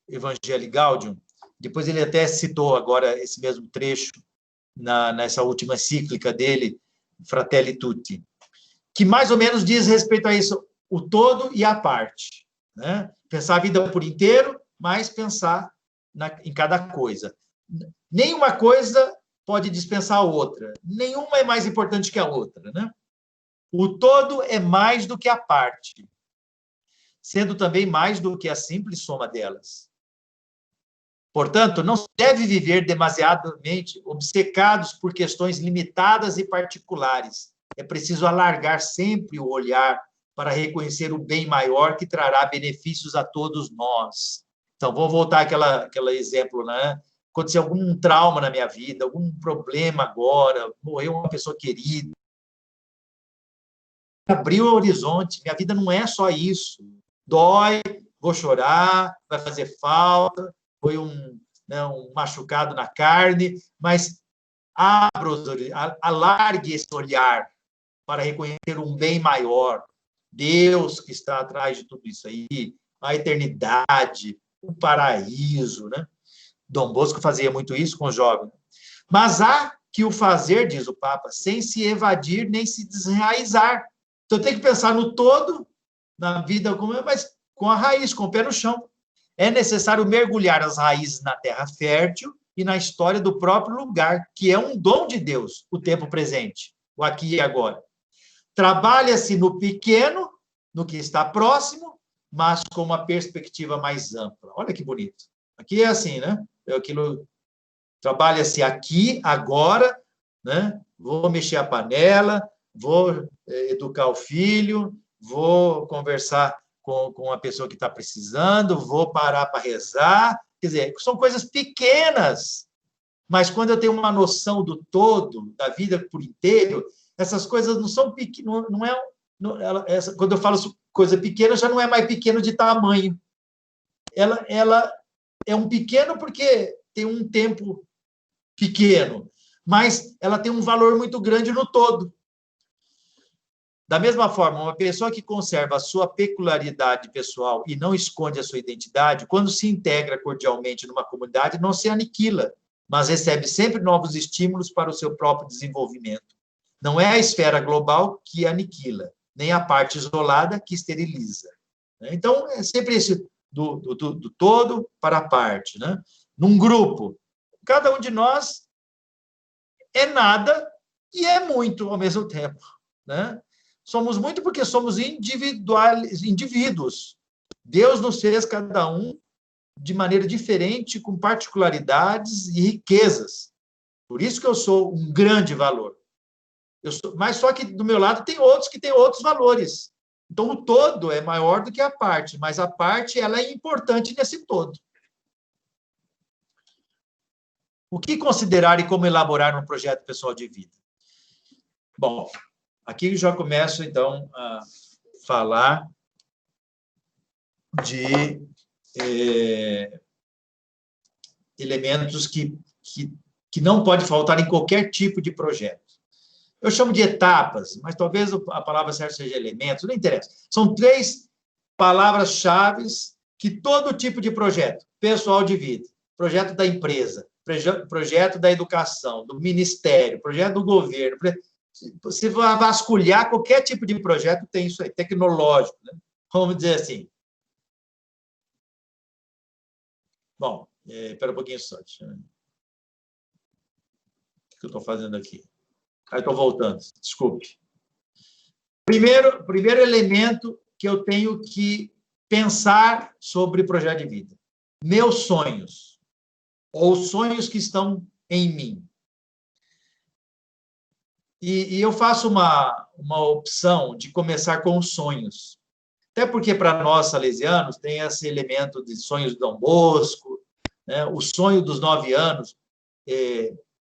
Evangelii Gaudium, depois ele até citou agora esse mesmo trecho nessa última encíclica dele, Fratelli Tutti, que mais ou menos diz respeito a isso, o todo e a parte, né? Pensar a vida por inteiro, mas pensar em cada coisa. Nenhuma coisa pode dispensar a outra. Nenhuma é mais importante que a outra, né? O todo é mais do que a parte, sendo também mais do que a simples soma delas. Portanto, não se deve viver demasiadamente obcecados por questões limitadas e particulares. É preciso alargar sempre o olhar para reconhecer o bem maior que trará benefícios a todos nós. Então, vou voltar àquele exemplo, né? Aconteceu algum trauma na minha vida, algum problema agora, morreu uma pessoa querida. Abriu o horizonte, minha vida não é só isso. Dói, vou chorar, vai fazer falta, foi um machucado na carne, mas alargue esse olhar para reconhecer um bem maior, Deus que está atrás de tudo isso aí, a eternidade, o paraíso, né? Dom Bosco fazia muito isso com os jovens. Mas há que o fazer, diz o Papa, sem se evadir nem se desraizar Então, eu tenho que pensar no todo, na vida, mas com a raiz, com o pé no chão. É necessário mergulhar as raízes na terra fértil e na história do próprio lugar, que é um dom de Deus, o tempo presente, o aqui e agora. Trabalha-se no pequeno, no que está próximo, mas com uma perspectiva mais ampla. Olha que bonito. Aqui é assim, né? Trabalha-se aqui, agora, né? Vou mexer a panela, vou educar o filho, vou conversar com a pessoa que está precisando, vou parar para rezar. Quer dizer, são coisas pequenas, mas quando eu tenho uma noção do todo, da vida por inteiro, essas coisas não são pequenas, quando eu falo coisa pequena, já não é mais pequeno de tamanho. Ela é um pequeno porque tem um tempo pequeno, mas ela tem um valor muito grande no todo. Da mesma forma, uma pessoa que conserva a sua peculiaridade pessoal e não esconde a sua identidade, quando se integra cordialmente numa comunidade, não se aniquila, mas recebe sempre novos estímulos para o seu próprio desenvolvimento. Não é a esfera global que aniquila, nem a parte isolada que esteriliza. Então, é sempre esse do todo para a parte. Né? Num grupo, cada um de nós é nada e é muito ao mesmo tempo. Né? Somos muito porque somos indivíduos. Deus nos fez cada um de maneira diferente, com particularidades e riquezas. Por isso que eu sou um grande valor. Mas só que do meu lado tem outros que têm outros valores. Então, o todo é maior do que a parte, mas a parte ela é importante nesse todo. O que considerar e como elaborar um projeto pessoal de vida? Bom, aqui já começo, então, a falar de elementos que não pode faltar em qualquer tipo de projeto. Eu chamo de etapas, mas talvez a palavra certa seja elementos, não interessa. São 3 palavras-chave que todo tipo de projeto, pessoal de vida, projeto da empresa, projeto da educação, do ministério, projeto do governo, você vai vasculhar qualquer tipo de projeto, tem isso aí, tecnológico, né? Vamos dizer assim. Bom, espera um pouquinho só. O que eu estou fazendo aqui? Aí estou voltando, desculpe. Primeiro elemento que eu tenho que pensar sobre projeto de vida. Meus sonhos, ou sonhos que estão em mim. E eu faço uma opção de começar com os sonhos. Até porque, para nós, salesianos, tem esse elemento de sonhos de Dom Bosco, né? O sonho dos 9 anos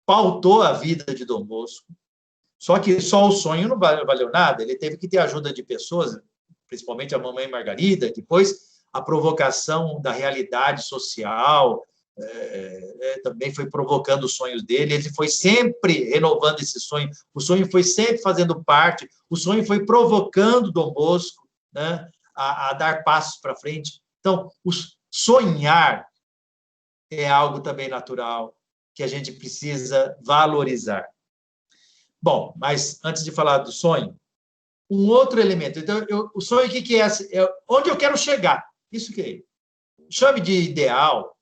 pautou a vida de Dom Bosco. Só que só o sonho não valeu nada, ele teve que ter ajuda de pessoas, principalmente a mamãe Margarida, depois a provocação da realidade social também foi provocando os sonhos dele, ele foi sempre renovando esse sonho, o sonho foi sempre fazendo parte, o sonho foi provocando Dom Bosco, né, a dar passos para frente. Então, sonhar é algo também natural, que a gente precisa valorizar. Bom, mas antes de falar do sonho, um outro elemento. Então, o sonho, o que é? Onde eu quero chegar. Isso que é. Chame de ideal,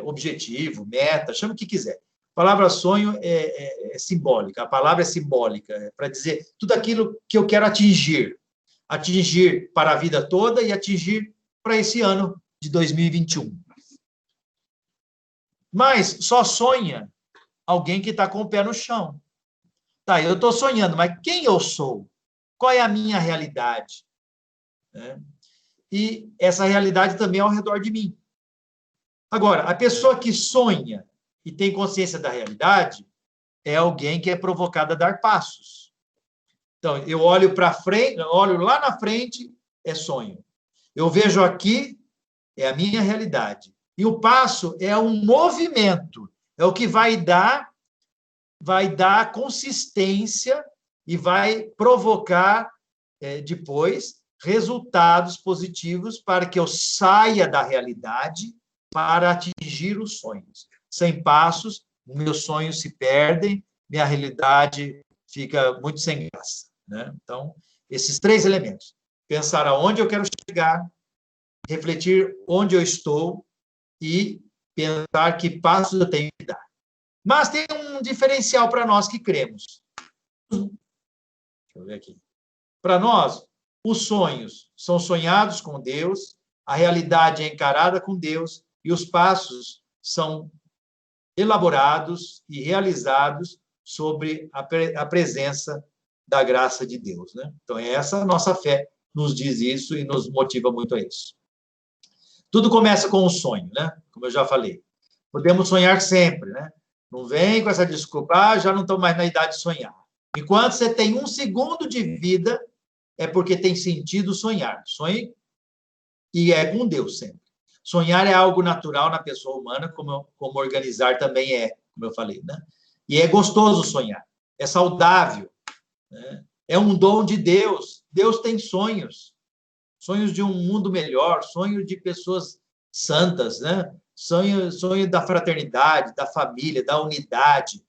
objetivo, meta, chame o que quiser. A palavra sonho é simbólica. A palavra é simbólica, para dizer tudo aquilo que eu quero atingir. Atingir para a vida toda e atingir para esse ano de 2021. Mas só sonha alguém que está com o pé no chão. Tá, eu estou sonhando, mas quem eu sou? Qual é a minha realidade? E essa realidade também é ao redor de mim. Agora, a pessoa que sonha e tem consciência da realidade é alguém que é provocada a dar passos. Então, eu olho para frente, olho lá na frente, é sonho. Eu vejo aqui, é a minha realidade. E o passo é um movimento, é o que vai dar consistência e vai provocar, depois, resultados positivos para que eu saia da realidade para atingir os sonhos. Sem passos, meus sonhos se perdem, minha realidade fica muito sem graça. Né? Então, esses 3 elementos. Pensar aonde eu quero chegar, refletir onde eu estou e pensar que passos eu tenho que dar. Mas tem um diferencial para nós que cremos. Deixa eu ver aqui. Para nós, os sonhos são sonhados com Deus, a realidade é encarada com Deus e os passos são elaborados e realizados sobre a presença da graça de Deus, né? Então, essa nossa fé nos diz isso e nos motiva muito a isso. Tudo começa com um sonho, né? Como eu já falei. Podemos sonhar sempre, né? Não vem com essa desculpa, já não estou mais na idade de sonhar. Enquanto você tem 1 segundo de vida, é porque tem sentido sonhar. Sonhe e é com Deus sempre. Sonhar é algo natural na pessoa humana, como organizar também é, como eu falei, né? E é gostoso sonhar, é saudável, né? É um dom de Deus. Deus tem sonhos, sonhos de um mundo melhor, sonhos de pessoas santas, né? Sonho da fraternidade, da família, da unidade,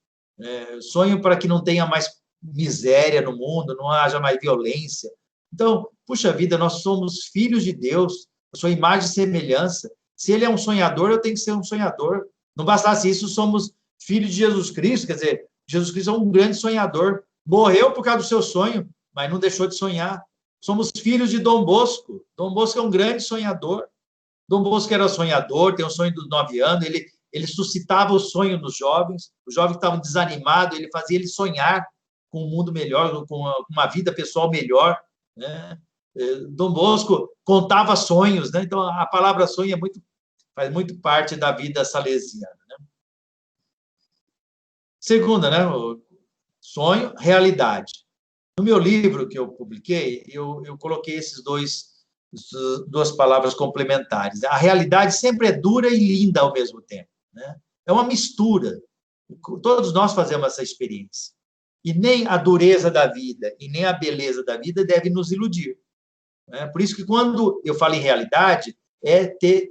sonho para que não tenha mais miséria no mundo, não haja mais violência. Então, puxa vida, nós somos filhos de Deus, a sua imagem e semelhança. Se ele é um sonhador, eu tenho que ser um sonhador. Não bastasse isso, somos filhos de Jesus Cristo, quer dizer, Jesus Cristo é um grande sonhador. Morreu por causa do seu sonho, mas não deixou de sonhar. Somos filhos de Dom Bosco. Dom Bosco é um grande sonhador. Dom Bosco era sonhador, tem um sonho dos 9 anos, ele suscitava o sonho nos jovens, os jovens estavam desanimados, ele fazia eles sonhar com um mundo melhor, com uma vida pessoal melhor, né? Dom Bosco contava sonhos, né? Então a palavra sonho faz muito parte da vida salesiana, né? Segunda, né? O sonho, realidade. No meu livro que eu publiquei, eu coloquei duas palavras complementares. A realidade sempre é dura e linda ao mesmo tempo, né? É uma mistura. Todos nós fazemos essa experiência. E nem a dureza da vida e nem a beleza da vida deve nos iludir, né? Por isso que quando eu falo em realidade, é ter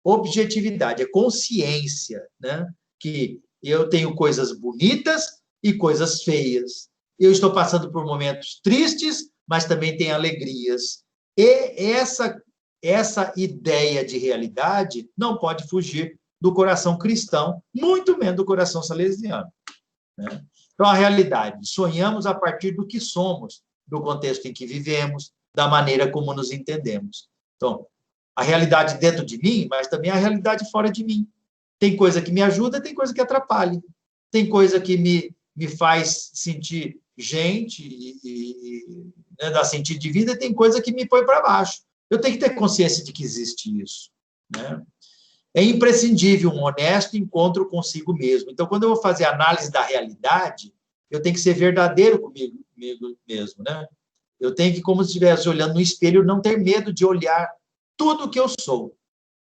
objetividade, é consciência, né? Que eu tenho coisas bonitas e coisas feias. Eu estou passando por momentos tristes, mas também tem alegrias. E essa ideia de realidade não pode fugir do coração cristão, muito menos do coração salesiano, né? Então, a realidade, sonhamos a partir do que somos, do contexto em que vivemos, da maneira como nos entendemos. Então, a realidade dentro de mim, mas também a realidade fora de mim. Tem coisa que me ajuda, tem coisa que atrapalha. Tem coisa que me faz sentir gente né, dar sentido de vida, e tem coisa que me põe para baixo. Eu tenho que ter consciência de que existe isso, né? É imprescindível um honesto encontro consigo mesmo. Então, quando eu vou fazer análise da realidade, eu tenho que ser verdadeiro comigo mesmo, né? Eu tenho que, como se estivesse olhando no espelho, não ter medo de olhar tudo que eu sou,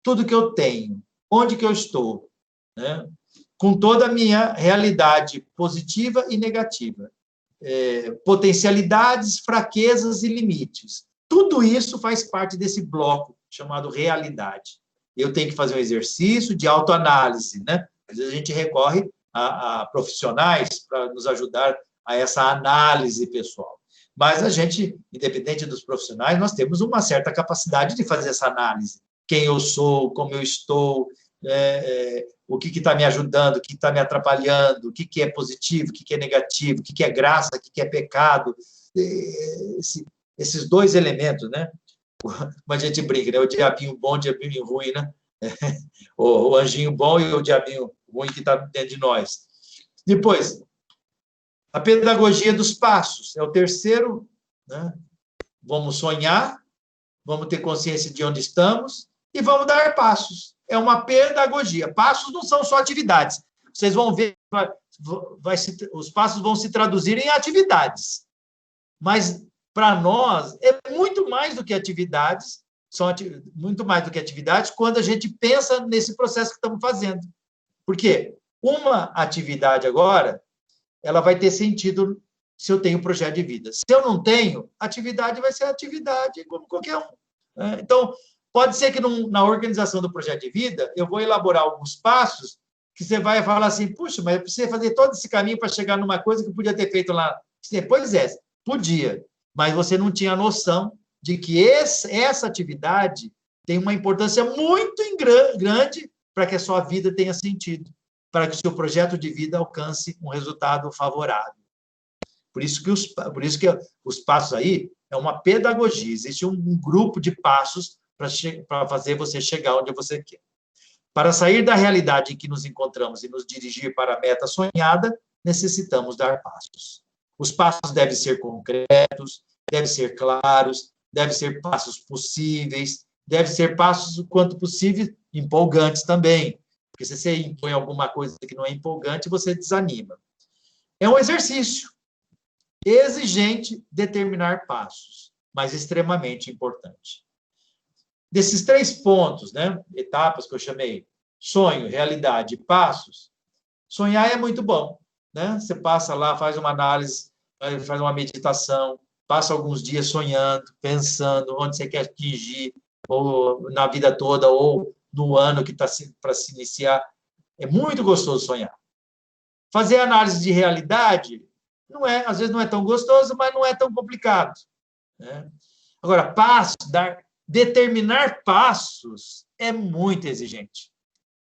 tudo que eu tenho, onde que eu estou, né? Com toda a minha realidade positiva e negativa. Potencialidades, fraquezas e limites. Tudo isso faz parte desse bloco chamado realidade. Eu tenho que fazer um exercício de autoanálise, né? Às vezes a gente recorre a profissionais para nos ajudar a essa análise pessoal. Mas a gente, independente dos profissionais, nós temos uma certa capacidade de fazer essa análise. Quem eu sou, como eu estou, o que está me ajudando, o que está me atrapalhando, o que é positivo, o que é negativo, o que é graça, o que é pecado. Esses 2 elementos, né? Como a gente brinca, né? O diabinho bom, o diabinho ruim, né? O anjinho bom e o diabinho ruim que está dentro de nós. Depois, a pedagogia dos passos é o terceiro, né? Vamos sonhar, vamos ter consciência de onde estamos e vamos dar passos. É uma pedagogia. Passos não são só atividades. Vocês vão ver, os passos vão se traduzir em atividades. Mas, para nós, é muito mais do que atividades, muito mais do que atividades quando a gente pensa nesse processo que estamos fazendo. Por quê? Uma atividade agora, ela vai ter sentido se eu tenho um projeto de vida. Se eu não tenho, atividade vai ser atividade como qualquer um, né? Então, pode ser que na organização do projeto de vida, eu vou elaborar alguns passos que você vai falar assim, puxa, mas eu precisei fazer todo esse caminho para chegar numa coisa que eu podia ter feito lá. Pois é, podia. mas você não tinha noção de que essa atividade tem uma importância muito grande para que a sua vida tenha sentido, para que o seu projeto de vida alcance um resultado favorável. Por isso que os passos aí é uma pedagogia, existe um grupo de passos para fazer você chegar onde você quer. Para sair da realidade em que nos encontramos e nos dirigir para a meta sonhada, necessitamos dar passos. Os passos devem ser concretos, devem ser claros, devem ser passos possíveis, devem ser passos, o quanto possível, empolgantes também. Porque se você impõe alguma coisa que não é empolgante, você desanima. É um exercício exigente determinar passos, mas extremamente importante. Desses 3 pontos, né, etapas que eu chamei, sonho, realidade e passos, sonhar é muito bom, né? Você passa lá, faz uma análise, faz uma meditação, passa alguns dias sonhando, pensando onde você quer atingir, ou na vida toda, ou no ano que está para se iniciar. É muito gostoso sonhar. Fazer análise de realidade, às vezes não é tão gostoso, mas não é tão complicado, né? Agora, determinar passos é muito exigente.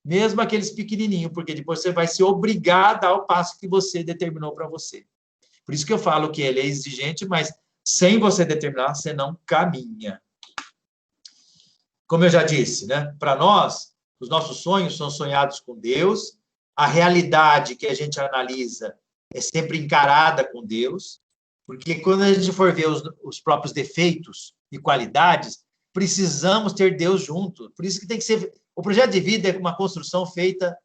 Mesmo aqueles pequenininhos, porque depois você vai se obrigar a dar o passo que você determinou para você. Por isso que eu falo que ele é exigente, mas sem você determinar, você não caminha. Como eu já disse, né? Para nós, os nossos sonhos são sonhados com Deus, a realidade que a gente analisa é sempre encarada com Deus, porque quando a gente for ver os próprios defeitos e qualidades, precisamos ter Deus junto. Por isso que tem que ser... O projeto de vida é uma construção feita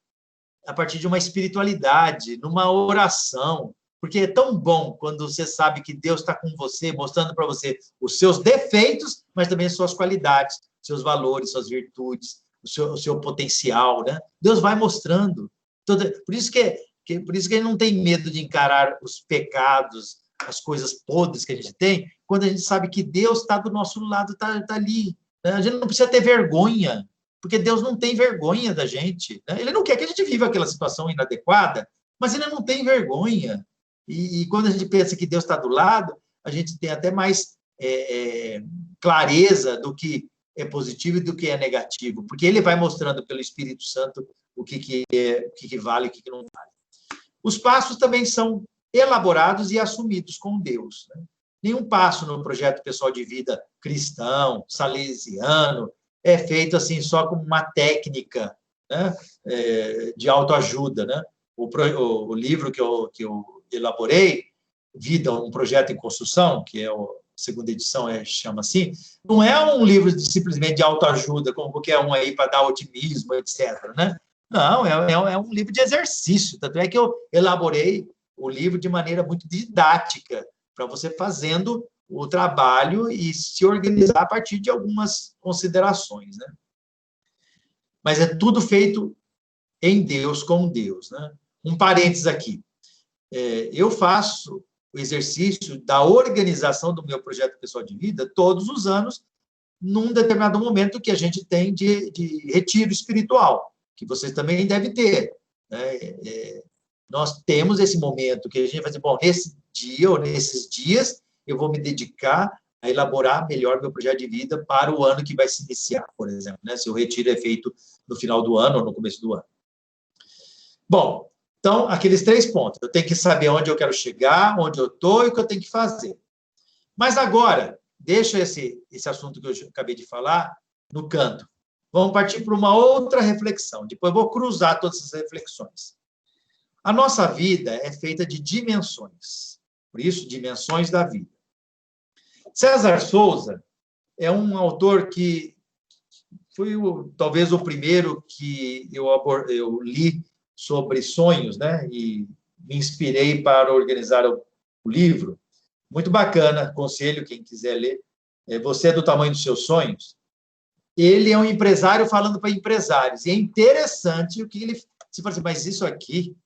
a partir de uma espiritualidade, numa oração, porque é tão bom quando você sabe que Deus está com você, mostrando para você os seus defeitos, mas também as suas qualidades, seus valores, suas virtudes, o seu potencial, né? Deus vai mostrando. Por isso que ele não tem medo de encarar os pecados, as coisas podres que a gente tem, quando a gente sabe que Deus está do nosso lado, está ali. Né? A gente não precisa ter vergonha, porque Deus não tem vergonha da gente. Né? Ele não quer que a gente viva aquela situação inadequada, mas ele não tem vergonha. E quando a gente pensa que Deus está do lado, a gente tem até mais clareza do que é positivo e do que é negativo, porque ele vai mostrando pelo Espírito Santo o que vale e o que não vale. Os passos também são elaborados e assumidos com Deus. Né? Nenhum passo no projeto pessoal de vida cristão, salesiano, é feito assim só como uma técnica, né? De autoajuda. Né? O livro que eu elaborei, Vida, um projeto em construção, que é a segunda edição, chama assim, não é um livro simplesmente de autoajuda, como qualquer um aí para dar otimismo, etc. Né? Não, é um livro de exercício, tanto é que eu elaborei o livro de maneira muito didática, para você fazendo o trabalho e se organizar a partir de algumas considerações. Né? Mas é tudo feito em Deus, com Deus. Né? Um parênteses aqui. Eu faço o exercício da organização do meu projeto pessoal de vida todos os anos, num determinado momento que a gente tem de retiro espiritual, que vocês também devem ter. Né? Nós temos esse momento que a gente vai dizer, bom, nesse dia ou nesses dias, eu vou me dedicar a elaborar melhor meu projeto de vida para o ano que vai se iniciar, por exemplo, né? Se o retiro é feito no final do ano ou no começo do ano. Bom, então, aqueles 3 pontos. Eu tenho que saber onde eu quero chegar, onde eu estou e o que eu tenho que fazer. Mas agora, deixa esse assunto que eu acabei de falar no canto. Vamos partir para uma outra reflexão. Depois eu vou cruzar todas essas reflexões. A nossa vida é feita de dimensões. Por isso, dimensões da vida. César Souza é um autor que foi talvez o primeiro que eu li sobre sonhos, né? E me inspirei para organizar o livro. Muito bacana, aconselho quem quiser ler. Você é do tamanho dos seus sonhos. Ele é um empresário falando para empresários. E é interessante o que ele... Você fala assim, mas isso aqui...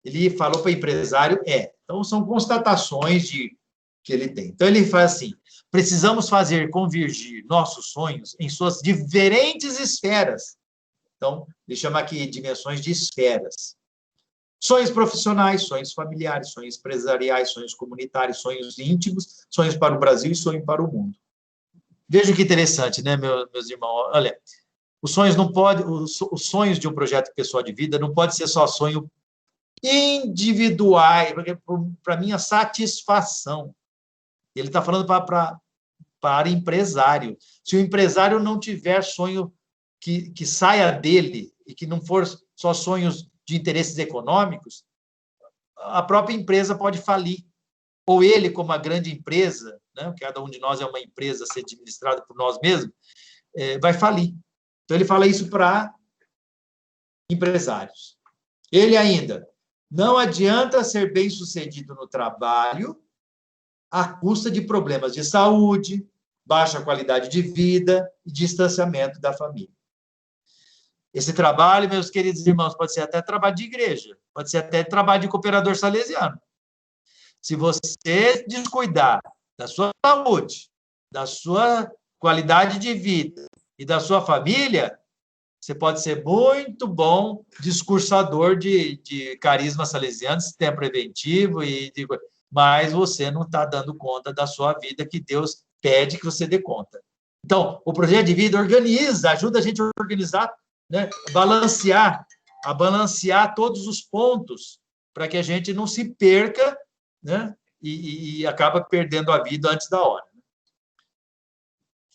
Ele falou para empresário, Então, são constatações que ele tem. Então, ele faz assim, precisamos fazer convergir nossos sonhos em suas diferentes esferas. Então, ele chama aqui dimensões de esferas. Sonhos profissionais, sonhos familiares, sonhos empresariais, sonhos comunitários, sonhos íntimos, sonhos para o Brasil e sonhos para o mundo. Veja que interessante, né, meus irmãos? Olha, os sonhos de um projeto pessoal de vida não pode ser só sonho individuais, porque para minha satisfação. Ele está falando para empresário. Se o empresário não tiver sonho que saia dele e que não for só sonhos de interesses econômicos, a própria empresa pode falir. Ou ele, como a grande empresa, né, cada um de nós é uma empresa a ser administrada por nós mesmos, vai falir. Então, ele fala isso para empresários. Ele ainda, não adianta ser bem-sucedido no trabalho à custa de problemas de saúde, baixa qualidade de vida e distanciamento da família. Esse trabalho, meus queridos irmãos, pode ser até trabalho de igreja, pode ser até trabalho de cooperador salesiano. Se você descuidar da sua saúde, da sua qualidade de vida e da sua família, você pode ser muito bom discursador de carisma salesiano, sistema preventivo, mas você não está dando conta da sua vida que Deus pede que você dê conta. Então, o projeto de vida organiza, ajuda a gente a organizar, né, a balancear todos os pontos para que a gente não se perca, né, e acaba perdendo a vida antes da hora.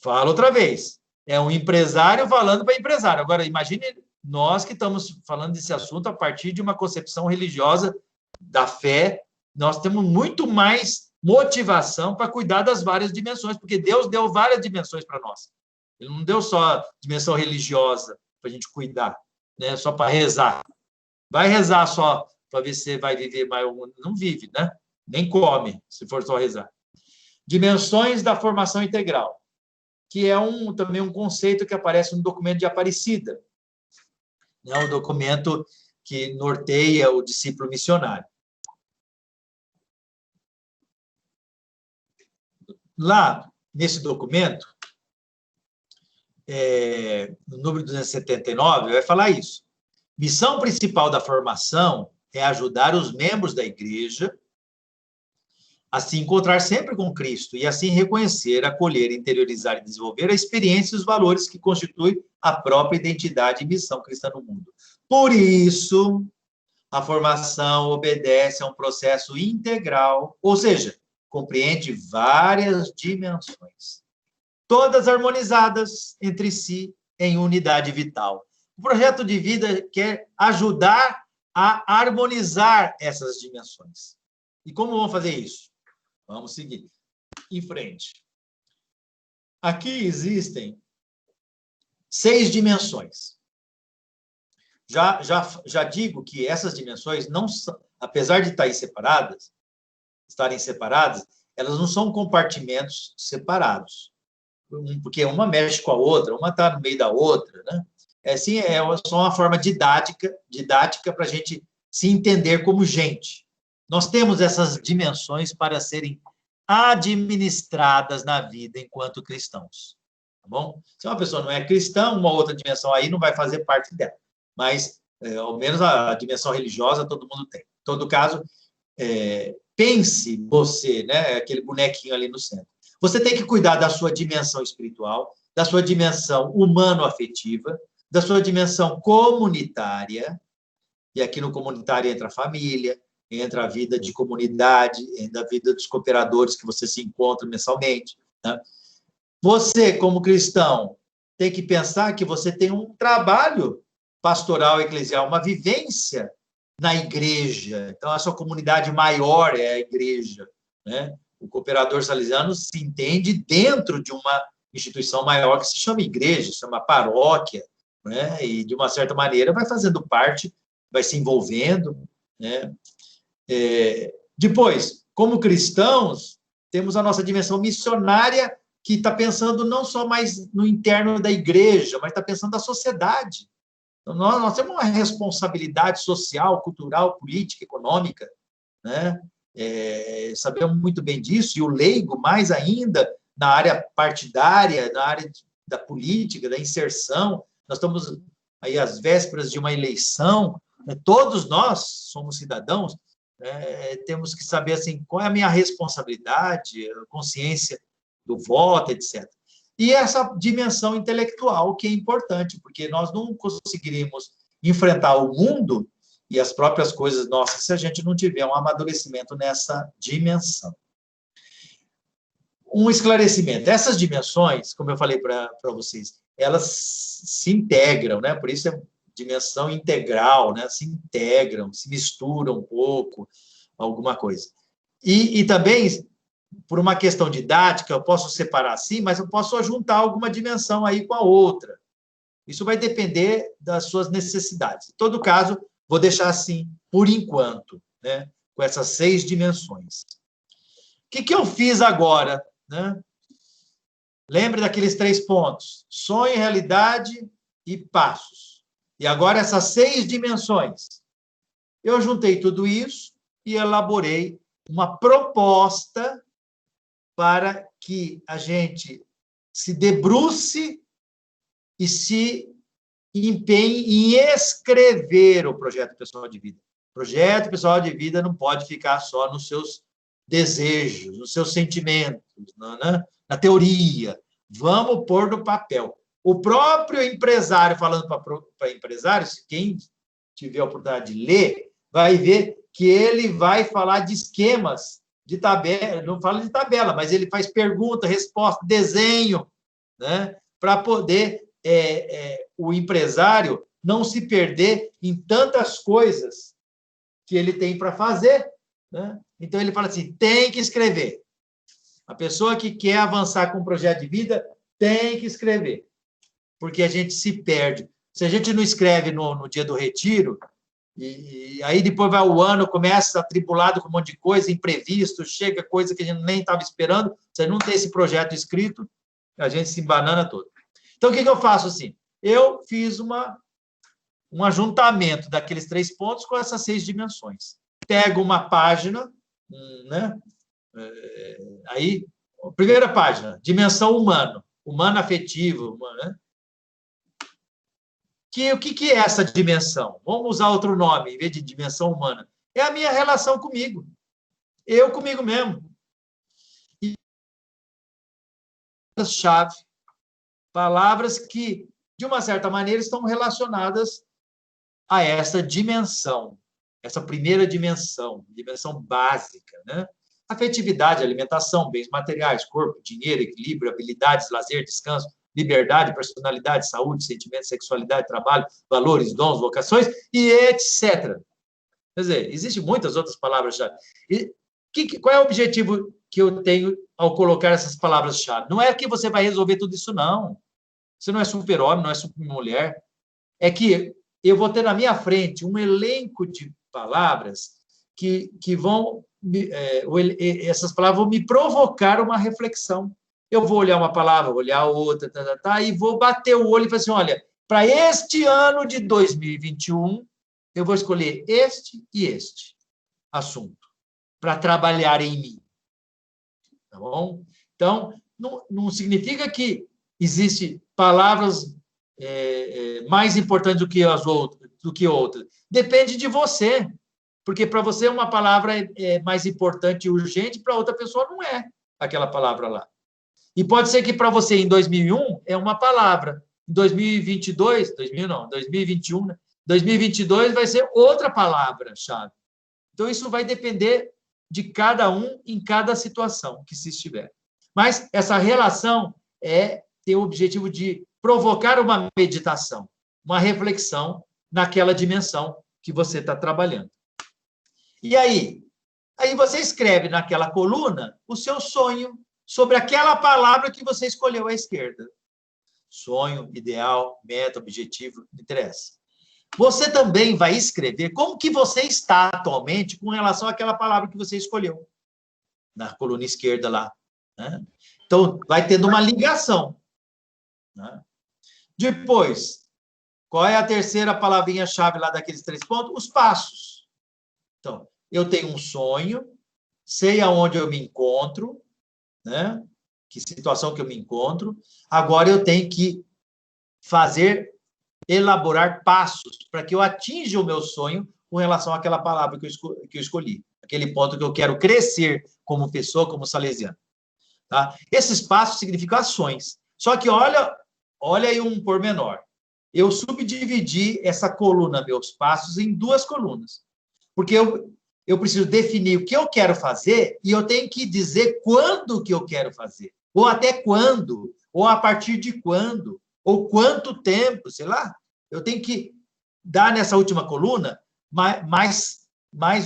Falo outra vez. É um empresário falando para empresário. Agora, imagine nós que estamos falando desse assunto a partir de uma concepção religiosa da fé. Nós temos muito mais motivação para cuidar das várias dimensões, porque Deus deu várias dimensões para nós. Ele não deu só dimensão religiosa para a gente cuidar, né? Só para rezar. Vai rezar só para ver se você vai viver mais algum. Não vive, né? Nem come, se for só rezar. Dimensões da formação integral, que é também um conceito que aparece no documento de Aparecida, né? Um documento que norteia o discípulo missionário. Lá, nesse documento, no número 279, vai falar isso. Missão principal da formação é ajudar os membros da igreja a se encontrar sempre com Cristo e assim reconhecer, acolher, interiorizar e desenvolver a experiência e os valores que constituem a própria identidade e missão cristã no mundo. Por isso, a formação obedece a um processo integral, ou seja, compreende várias dimensões, todas harmonizadas entre si em unidade vital. O projeto de vida quer ajudar a harmonizar essas dimensões. E como vamos fazer isso? Vamos seguir em frente. Aqui existem 6 dimensões. Já digo que essas dimensões, não são, apesar de estarem separadas, elas não são compartimentos separados, porque uma mexe com a outra, uma está no meio da outra, né? É só uma forma didática para a gente se entender como gente. Nós temos essas dimensões para serem administradas na vida enquanto cristãos, tá bom? Se uma pessoa não é cristã, uma outra dimensão aí não vai fazer parte dela, mas, ao menos a dimensão religiosa todo mundo tem. Em todo caso, pense você, né, aquele bonequinho ali no centro. Você tem que cuidar da sua dimensão espiritual, da sua dimensão humano-afetiva, da sua dimensão comunitária, e aqui no comunitário entra a família, entra a vida de comunidade, entra a vida dos cooperadores que você se encontra mensalmente, né? Você, como cristão, tem que pensar que você tem um trabalho pastoral eclesial, uma vivência na igreja. Então, a sua comunidade maior é a igreja, né? O cooperador salesiano se entende dentro de uma instituição maior que se chama igreja, se chama paróquia, né? E, de uma certa maneira, vai fazendo parte, vai se envolvendo, né? Depois, como cristãos, temos a nossa dimensão missionária, que está pensando não só mais no interno da igreja, mas está pensando na sociedade. Então, nós temos uma responsabilidade social, cultural, política, econômica, né? Sabemos muito bem disso, e o leigo, mais ainda, na área partidária, na área da política, da inserção. Nós estamos aí às vésperas de uma eleição, Todos nós somos cidadãos, temos que saber assim, qual é a minha responsabilidade, a consciência do voto, etc. E essa dimensão intelectual que é importante, porque nós não conseguiríamos enfrentar o mundo e as próprias coisas nossas se a gente não tiver um amadurecimento nessa dimensão. Um esclarecimento. Essas dimensões, como eu falei para vocês, elas se integram, né? Por isso é dimensão integral, né? Se integram, se misturam um pouco, alguma coisa. E também, por uma questão didática, eu posso separar assim, mas eu posso juntar alguma dimensão aí com a outra. Isso vai depender das suas necessidades. Em todo caso, vou deixar assim, por enquanto, né? Com essas 6 dimensões. O que eu fiz agora, né? Lembre daqueles 3 pontos: sonho, realidade e passos. E agora essas 6 dimensões. Eu juntei tudo isso e elaborei uma proposta para que a gente se debruce e se empenhe em escrever o projeto pessoal de vida. O projeto pessoal de vida não pode ficar só nos seus desejos, nos seus sentimentos, na teoria. Vamos pôr no papel. O próprio empresário, falando para empresários, quem tiver a oportunidade de ler, vai ver que ele vai falar de esquemas, de tabela, não fala de tabela, mas ele faz pergunta, resposta, desenho, né, para poder o empresário não se perder em tantas coisas que ele tem para fazer, né? Então, ele fala assim, tem que escrever. A pessoa que quer avançar com um projeto de vida tem que escrever, porque a gente se perde. Se a gente não escreve no dia do retiro, e aí depois vai o ano, começa atribulado com um monte de coisa, imprevisto, chega coisa que a gente nem estava esperando, você não tem esse projeto escrito, a gente se embanana todo. Então, o que eu faço assim? Eu fiz um ajuntamento daqueles 3 pontos com essas 6 dimensões. Pego uma página, né? Aí, primeira página, dimensão humano, humano-afetivo, né? O que é essa dimensão? Vamos usar outro nome, em vez de dimensão humana. É a minha relação comigo. Eu comigo mesmo. E palavras-chave, palavras que, de uma certa maneira, estão relacionadas a essa dimensão, essa primeira dimensão básica, né? Afetividade, alimentação, bens materiais, corpo, dinheiro, equilíbrio, habilidades, lazer, descanso, liberdade, personalidade, saúde, sentimento, sexualidade, trabalho, valores, dons, vocações, e etc. Quer dizer, existem muitas outras palavras-chave. Qual é o objetivo que eu tenho ao colocar essas palavras-chave? Não é que você vai resolver tudo isso, não. Você não é super-homem, não é super-mulher. É que eu vou ter na minha frente um elenco de palavras que vão... essas palavras vão me provocar uma reflexão. Eu vou olhar uma palavra, olhar outra, e vou bater o olho e falar assim, olha, para este ano de 2021, eu vou escolher este e este assunto para trabalhar em mim. Tá bom? Então, não significa que existem palavras mais importantes do que outras. Depende de você. Porque para você uma palavra é mais importante e urgente, para outra pessoa não é aquela palavra lá. E pode ser que para você em 2001 é uma palavra. Em 2022, 2021, né? 2022 vai ser outra palavra-chave. Então, isso vai depender de cada um em cada situação que se estiver. Mas essa relação tem o objetivo de provocar uma meditação, uma reflexão naquela dimensão que você está trabalhando. E aí você escreve naquela coluna o seu sonho sobre aquela palavra que você escolheu à esquerda. Sonho, ideal, meta, objetivo, não interessa. Você também vai escrever como que você está atualmente com relação àquela palavra que você escolheu, na coluna esquerda lá, né? Então, vai tendo uma ligação, né? Depois, qual é a terceira palavrinha-chave lá daqueles 3 pontos? Os passos. Então, eu tenho um sonho, sei aonde eu me encontro, né? Que situação que eu me encontro. Agora eu tenho que fazer elaborar passos para que eu atinja o meu sonho com relação àquela palavra que eu escolhi, aquele ponto que eu quero crescer como pessoa, como salesiano. Tá? Esses passos significam ações. Só que olha aí um pormenor. Eu subdividi essa coluna, meus passos, em 2 colunas. Porque eu preciso definir o que eu quero fazer e eu tenho que dizer quando que eu quero fazer. Ou até quando, ou a partir de quando, ou quanto tempo, sei lá. Eu tenho que dar nessa última coluna mais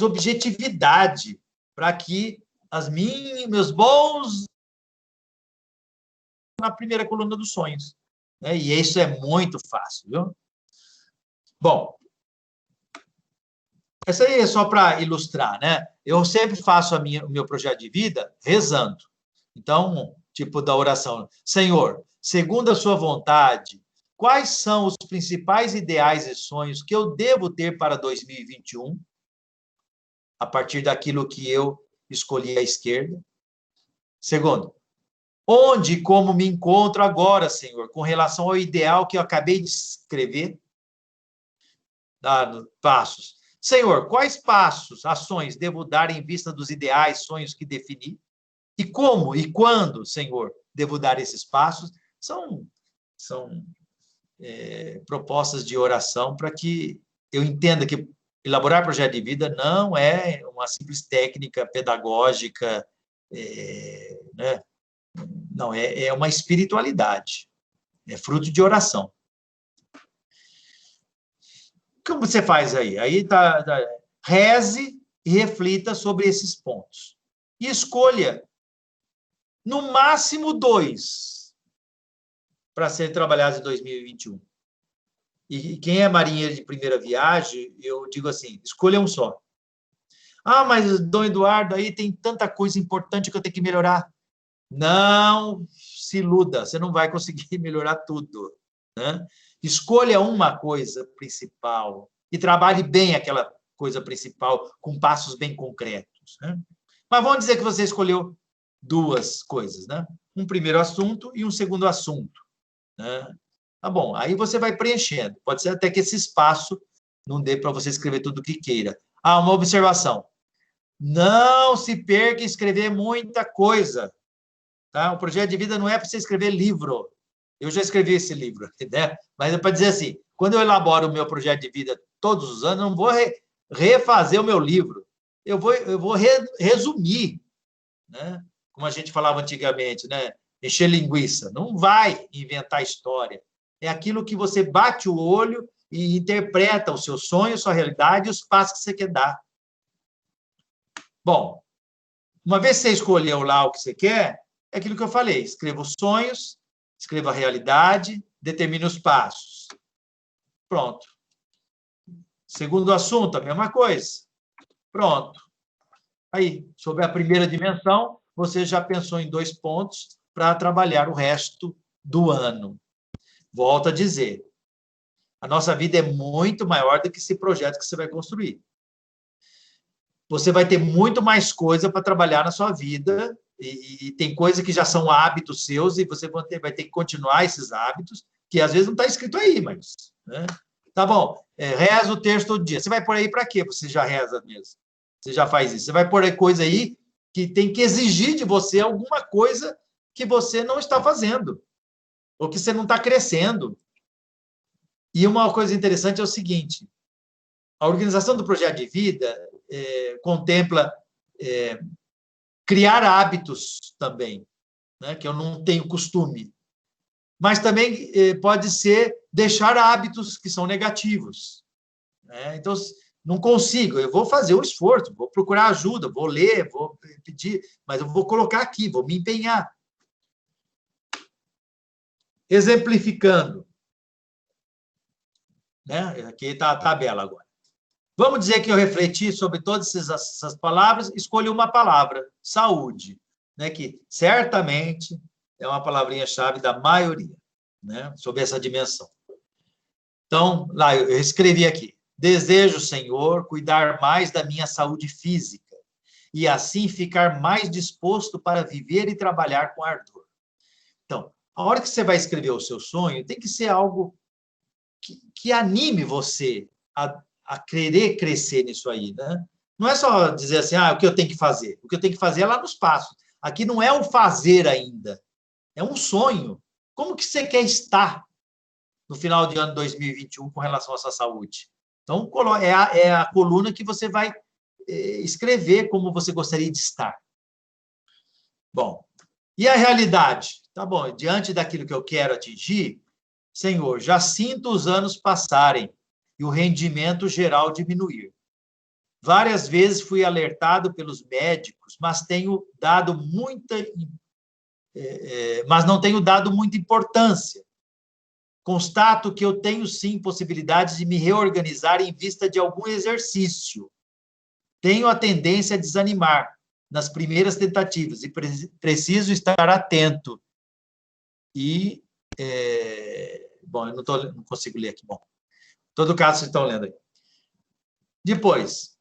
objetividade para que meus bons na primeira coluna dos sonhos. Né? E isso é muito fácil, viu? Bom, essa aí é só para ilustrar, né? Eu sempre faço o meu projeto de vida rezando. Então, tipo da oração, Senhor, segundo a sua vontade, quais são os principais ideais e sonhos que eu devo ter para 2021, a partir daquilo que eu escolhi à esquerda? Segundo, onde e como me encontro agora, Senhor, com relação ao ideal que eu acabei de escrever? Passos. Senhor, quais passos, ações devo dar em vista dos ideais, sonhos que defini? E como e quando, Senhor, devo dar esses passos? São propostas de oração para que eu entenda que elaborar projeto de vida não é uma simples técnica pedagógica, né? Não, é uma espiritualidade, é fruto de oração. Como você faz aí? Aí reze e reflita sobre esses pontos. E escolha, no máximo, 2 para serem trabalhados em 2021. E quem é marinheiro de primeira viagem, eu digo assim, escolha um só. Ah, mas, Dom Eduardo, aí tem tanta coisa importante que eu tenho que melhorar. Não se iluda, você não vai conseguir melhorar tudo. Né? Escolha uma coisa principal e trabalhe bem aquela coisa principal com passos bem concretos. Né? Mas vamos dizer que você escolheu 2 coisas, né? Um primeiro assunto e um segundo assunto. Né? Tá bom, aí você vai preenchendo. Pode ser até que esse espaço não dê para você escrever tudo o que queira. Ah, uma observação. Não se perca em escrever muita coisa. Tá? O projeto de vida não é para você escrever livro. Eu já escrevi esse livro, né? Mas é para dizer assim, quando eu elaboro o meu projeto de vida todos os anos, eu não vou refazer o meu livro. Eu vou resumir, né? Como a gente falava antigamente, né? Encher linguiça. Não vai inventar história. É aquilo que você bate o olho e interpreta o seu sonho, sua realidade e os passos que você quer dar. Bom, uma vez que você escolheu lá o que você quer, é aquilo que eu falei, escreva os sonhos, escreva a realidade, determine os passos. Pronto. Segundo assunto, a mesma coisa. Pronto. Aí, sobre a primeira dimensão, você já pensou em 2 pontos para trabalhar o resto do ano. Volto a dizer, a nossa vida é muito maior do que esse projeto que você vai construir. Você vai ter muito mais coisa para trabalhar na sua vida, e tem coisas que já são hábitos seus, e você vai ter que continuar esses hábitos, que às vezes não está escrito aí, mas... Né? Tá bom, reza o terço todo dia. Você vai por aí para quê? Você já reza mesmo. Você já faz isso. Você vai por aí coisa aí que tem que exigir de você alguma coisa que você não está fazendo, ou que você não está crescendo. E uma coisa interessante é o seguinte, a organização do projeto de vida contempla criar hábitos também, né, que eu não tenho costume. Mas também pode ser deixar hábitos que são negativos. Né? Então, não consigo, eu vou fazer o esforço, vou procurar ajuda, vou ler, vou pedir, mas eu vou colocar aqui, vou me empenhar. Exemplificando. Né? Aqui está a tabela agora. Vamos dizer que eu refleti sobre todas essas palavras, escolhi uma palavra, saúde, né? Que certamente é uma palavrinha-chave da maioria, né? Sobre essa dimensão. Então, lá, eu escrevi aqui, desejo, Senhor, cuidar mais da minha saúde física e assim ficar mais disposto para viver e trabalhar com ardor. Então, a hora que você vai escrever o seu sonho, tem que ser algo que anime você a querer crescer nisso aí, né? Não é só dizer assim, o que eu tenho que fazer. O que eu tenho que fazer é lá nos passos. Aqui não é o fazer ainda, é um sonho. Como que você quer estar no final de ano 2021 com relação à sua saúde? Então, é a coluna que você vai escrever como você gostaria de estar. Bom, e a realidade? Tá bom, diante daquilo que eu quero atingir, Senhor, já sinto os anos passarem e o rendimento geral diminuir. Várias vezes fui alertado pelos médicos, mas não tenho dado muita importância. Constato que eu tenho, sim, possibilidades de me reorganizar em vista de algum exercício. Tenho a tendência a desanimar nas primeiras tentativas e preciso estar atento. E, bom, eu não consigo ler aqui. Bom, em todo caso, vocês estão lendo aí. Depois,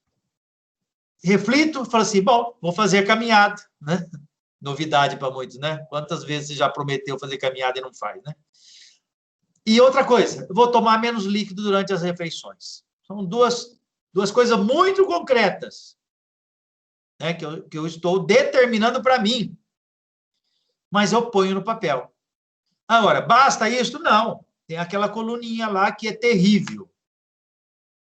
reflito, falo assim, bom, vou fazer caminhada, né? Novidade para muitos, né? Quantas vezes você já prometeu fazer caminhada e não faz, né? E outra coisa, eu vou tomar menos líquido durante as refeições. São duas coisas muito concretas, né, que eu estou determinando para mim, mas eu ponho no papel. Agora, basta isso? Não. Tem aquela coluninha lá que é terrível.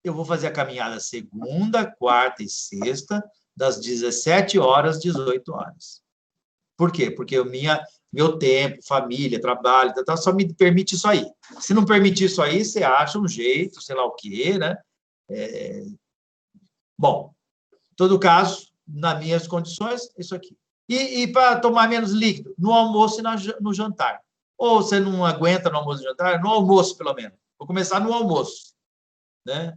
Eu vou fazer a caminhada segunda, quarta e sexta, das 17 horas às 18 horas. Por quê? Porque meu tempo, família, trabalho, só me permite isso aí. Se não permitir isso aí, você acha um jeito, sei lá o quê, né? Bom, em todo caso, nas minhas condições, isso aqui. E para tomar menos líquido, no almoço e no jantar. Ou você não aguenta no almoço e jantar, no almoço, pelo menos. Vou começar no almoço, né?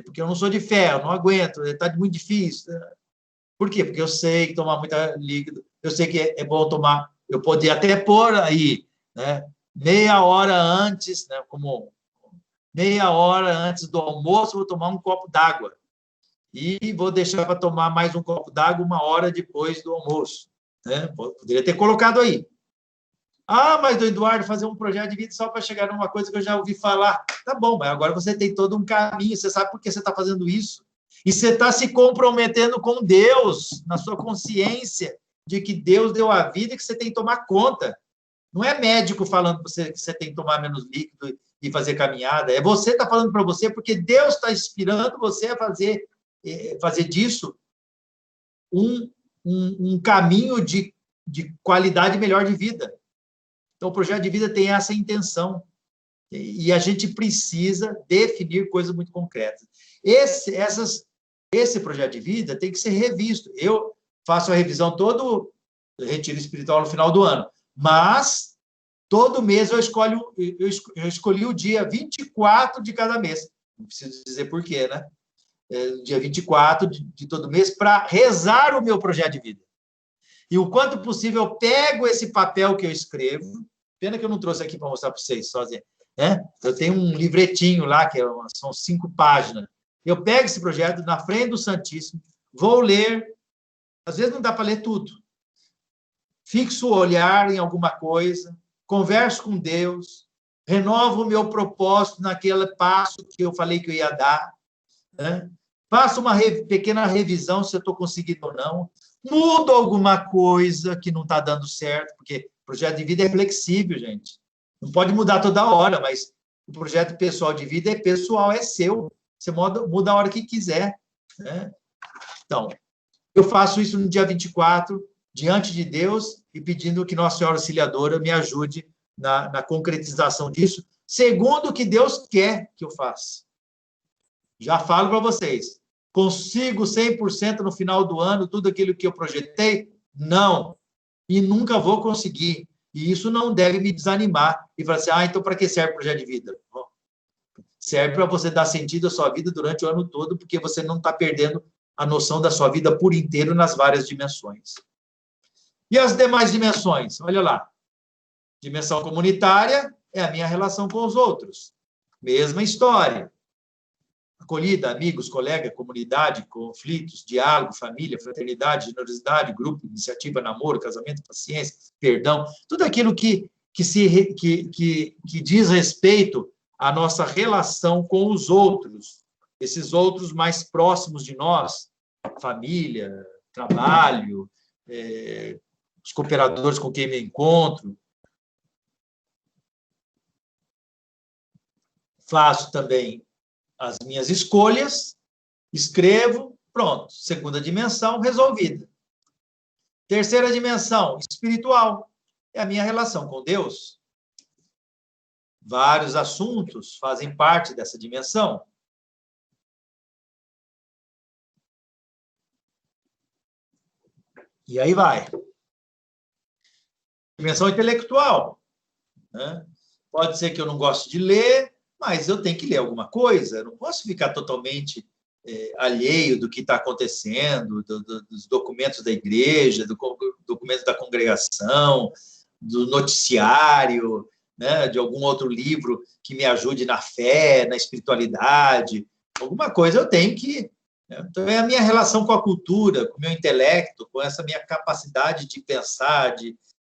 Porque eu não sou de ferro, não aguento, está muito difícil. Por quê? Porque eu sei que tomar muito líquido, eu sei que é bom tomar, eu poderia até pôr aí, né, meia hora antes, né, como meia hora antes do almoço, vou tomar um copo d'água. E vou deixar para tomar mais um copo d'água 1 hora depois do almoço. Né? Poderia ter colocado aí. Mas do Eduardo, fazer um projeto de vida só para chegar numa coisa que eu já ouvi falar. Tá bom, mas agora você tem todo um caminho, você sabe por que você está fazendo isso. E você está se comprometendo com Deus, na sua consciência de que Deus deu a vida e que você tem que tomar conta. Não é médico falando para você que você tem que tomar menos líquido e fazer caminhada. É você que está falando para você, porque Deus está inspirando você a fazer disso um caminho de qualidade melhor de vida. Então, o projeto de vida tem essa intenção. E a gente precisa definir coisas muito concretas. Esse projeto de vida tem que ser revisto. Eu faço a revisão todo retiro espiritual no final do ano, mas todo mês eu escolhi o dia 24 de cada mês. Não preciso dizer por quê, né? Dia 24 de todo mês, para rezar o meu projeto de vida. E o quanto possível, eu pego esse papel que eu escrevo, pena que eu não trouxe aqui para mostrar para vocês sozinho, né? Eu tenho um livretinho lá, que são 5 páginas. Eu pego esse projeto na frente do Santíssimo, vou ler, às vezes não dá para ler tudo. Fixo o olhar em alguma coisa, converso com Deus, renovo o meu propósito naquele passo que eu falei que eu ia dar, né? Faço uma pequena revisão se eu estou conseguindo ou não, mudo alguma coisa que não está dando certo, porque o projeto de vida é flexível, gente. Não pode mudar toda hora, mas o projeto pessoal de vida é pessoal, é seu. Você muda a hora que quiser, né? Então, eu faço isso no dia 24, diante de Deus, e pedindo que Nossa Senhora Auxiliadora me ajude na concretização disso, segundo o que Deus quer que eu faça. Já falo para vocês, consigo 100% no final do ano tudo aquilo que eu projetei? Não. E nunca vou conseguir. E isso não deve me desanimar. E falar assim, então para que serve o projeto de vida? Bom, serve para você dar sentido à sua vida durante o ano todo, porque você não está perdendo a noção da sua vida por inteiro nas várias dimensões. E as demais dimensões? Olha lá. Dimensão comunitária é a minha relação com os outros. Mesma história. Acolhida, amigos, colega, comunidade, conflitos, diálogo, família, fraternidade, generosidade, grupo, iniciativa, namoro, casamento, paciência, perdão, tudo aquilo que diz respeito a nossa relação com os outros, esses outros mais próximos de nós, família, trabalho, os cooperadores com quem me encontro. Faço também as minhas escolhas, escrevo, pronto. Segunda dimensão, resolvida. Terceira dimensão, espiritual, é a minha relação com Deus. Vários assuntos fazem parte dessa dimensão. E aí vai. Dimensão intelectual, né? Pode ser que eu não goste de ler, mas eu tenho que ler alguma coisa. Eu não posso ficar totalmente alheio do que está acontecendo, dos documentos da igreja, do documento da congregação, do noticiário, né, de algum outro livro que me ajude na fé, na espiritualidade. Alguma coisa eu tenho que... Então, é a minha relação com a cultura, com o meu intelecto, com essa minha capacidade de pensar,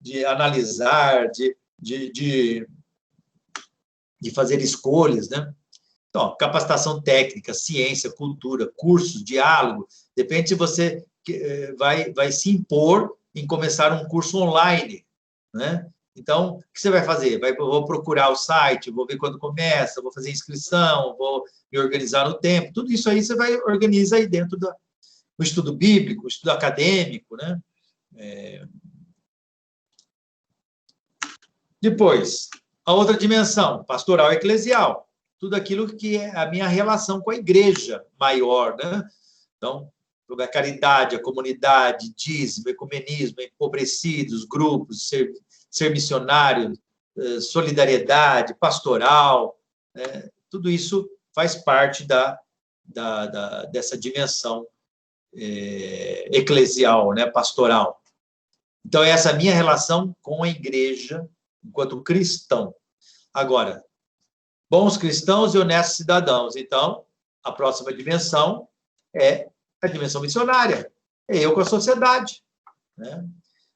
de analisar, de fazer escolhas, né? Então, capacitação técnica, ciência, cultura, cursos, diálogo. Depende se você vai se impor em começar um curso online, né? Então, o que você vai fazer? Vou procurar o site, vou ver quando começa, vou fazer inscrição, vou me organizar no tempo. Tudo isso aí você vai organizar aí dentro do estudo bíblico, estudo acadêmico, né? Depois, a outra dimensão, pastoral eclesial. Tudo aquilo que é a minha relação com a igreja maior, né? Então, sobre a caridade, a comunidade, dízimo, ecumenismo, empobrecidos, grupos, ser missionário, solidariedade, pastoral, né? Tudo isso faz parte dessa dimensão eclesial, né? Pastoral. Então, essa é a minha relação com a igreja enquanto cristão. Agora, bons cristãos e honestos cidadãos. Então, a próxima dimensão é a dimensão missionária. É eu com a sociedade, né?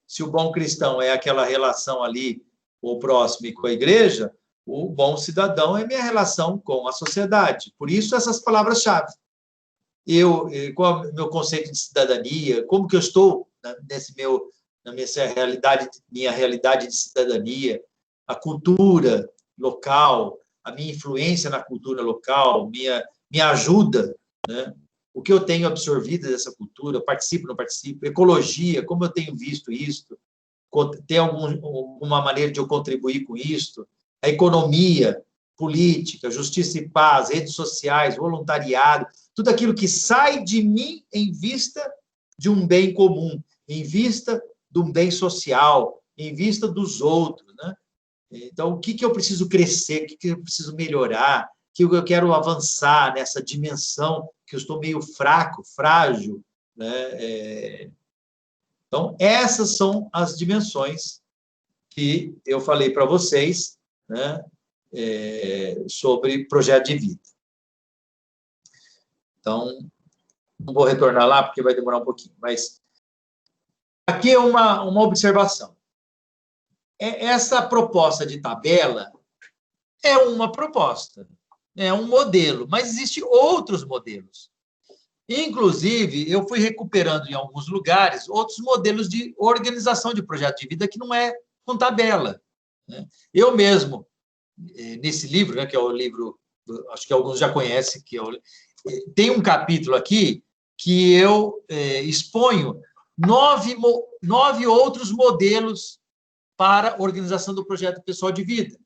Se o bom cristão é aquela relação ali com o próximo e com a igreja, o bom cidadão é minha relação com a sociedade. Por isso, essas palavras-chave. Qual é o meu conceito de cidadania? Como que eu estou na minha realidade de cidadania? A cultura local, a minha influência na cultura local, minha ajuda, né? O que eu tenho absorvido dessa cultura, participo, não participo, ecologia, como eu tenho visto isso, tem alguma maneira de eu contribuir com isso, a economia, política, justiça e paz, redes sociais, voluntariado, tudo aquilo que sai de mim em vista de um bem comum, em vista de um bem social, em vista dos outros, né? Então, o que eu preciso crescer, o que eu preciso melhorar, o que eu quero avançar nessa dimensão que eu estou meio fraco, frágil, né? Então, essas são as dimensões que eu falei para vocês, né? Sobre projeto de vida. Então, não vou retornar lá, porque vai demorar um pouquinho, mas aqui é uma observação. Essa proposta de tabela é uma proposta, é um modelo, mas existem outros modelos. Inclusive, eu fui recuperando em alguns lugares outros modelos de organização de projeto de vida que não é com tabela, né? Eu mesmo, nesse livro, né, que é o livro, acho que alguns já conhecem, tem um capítulo aqui que eu exponho 9 outros modelos para a organização do projeto pessoal de vida.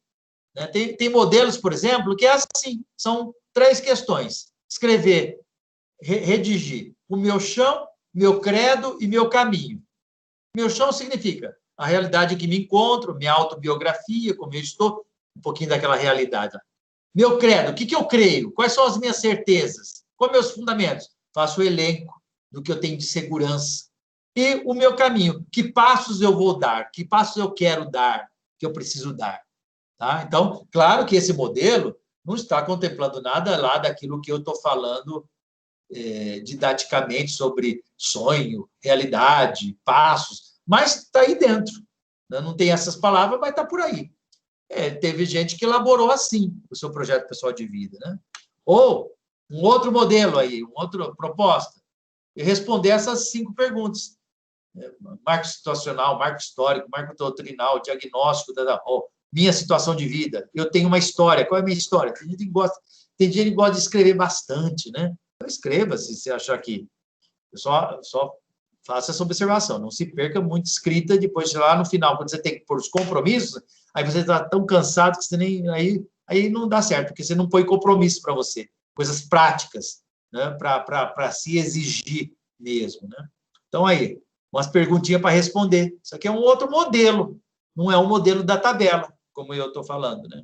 Tem modelos, por exemplo, que é assim, são 3 questões. Escrever, redigir o meu chão, meu credo e meu caminho. Meu chão significa a realidade em que me encontro, minha autobiografia, como eu estou, um pouquinho daquela realidade. Meu credo, o que eu creio? Quais são as minhas certezas? Quais são meus fundamentos? Faço o elenco do que eu tenho de segurança. E o meu caminho, que passos eu vou dar, que passos eu quero dar, que eu preciso dar. Tá? Então, claro que esse modelo não está contemplando nada lá daquilo que eu estou falando didaticamente sobre sonho, realidade, passos, mas está aí dentro. Não tem essas palavras, mas está por aí. teve gente que elaborou assim o seu projeto pessoal de vida, né? Ou um outro modelo aí, uma outra proposta, e responder essas 5 perguntas. Marco situacional, marco histórico, marco doutrinal, diagnóstico, minha situação de vida. Eu tenho uma história. Qual é a minha história? Tem gente que gosta de escrever bastante, né? Então, escreva, se você achar que... Só faça essa observação. Não se perca muito escrita, depois, lá no final, quando você tem que pôr os compromissos, aí você está tão cansado que você nem... Aí não dá certo, porque você não põe compromisso para você. Coisas práticas, né? Para se exigir mesmo, né? Então, aí, umas perguntinhas para responder. Isso aqui é um outro modelo, não é um modelo da tabela, como eu estou falando, né?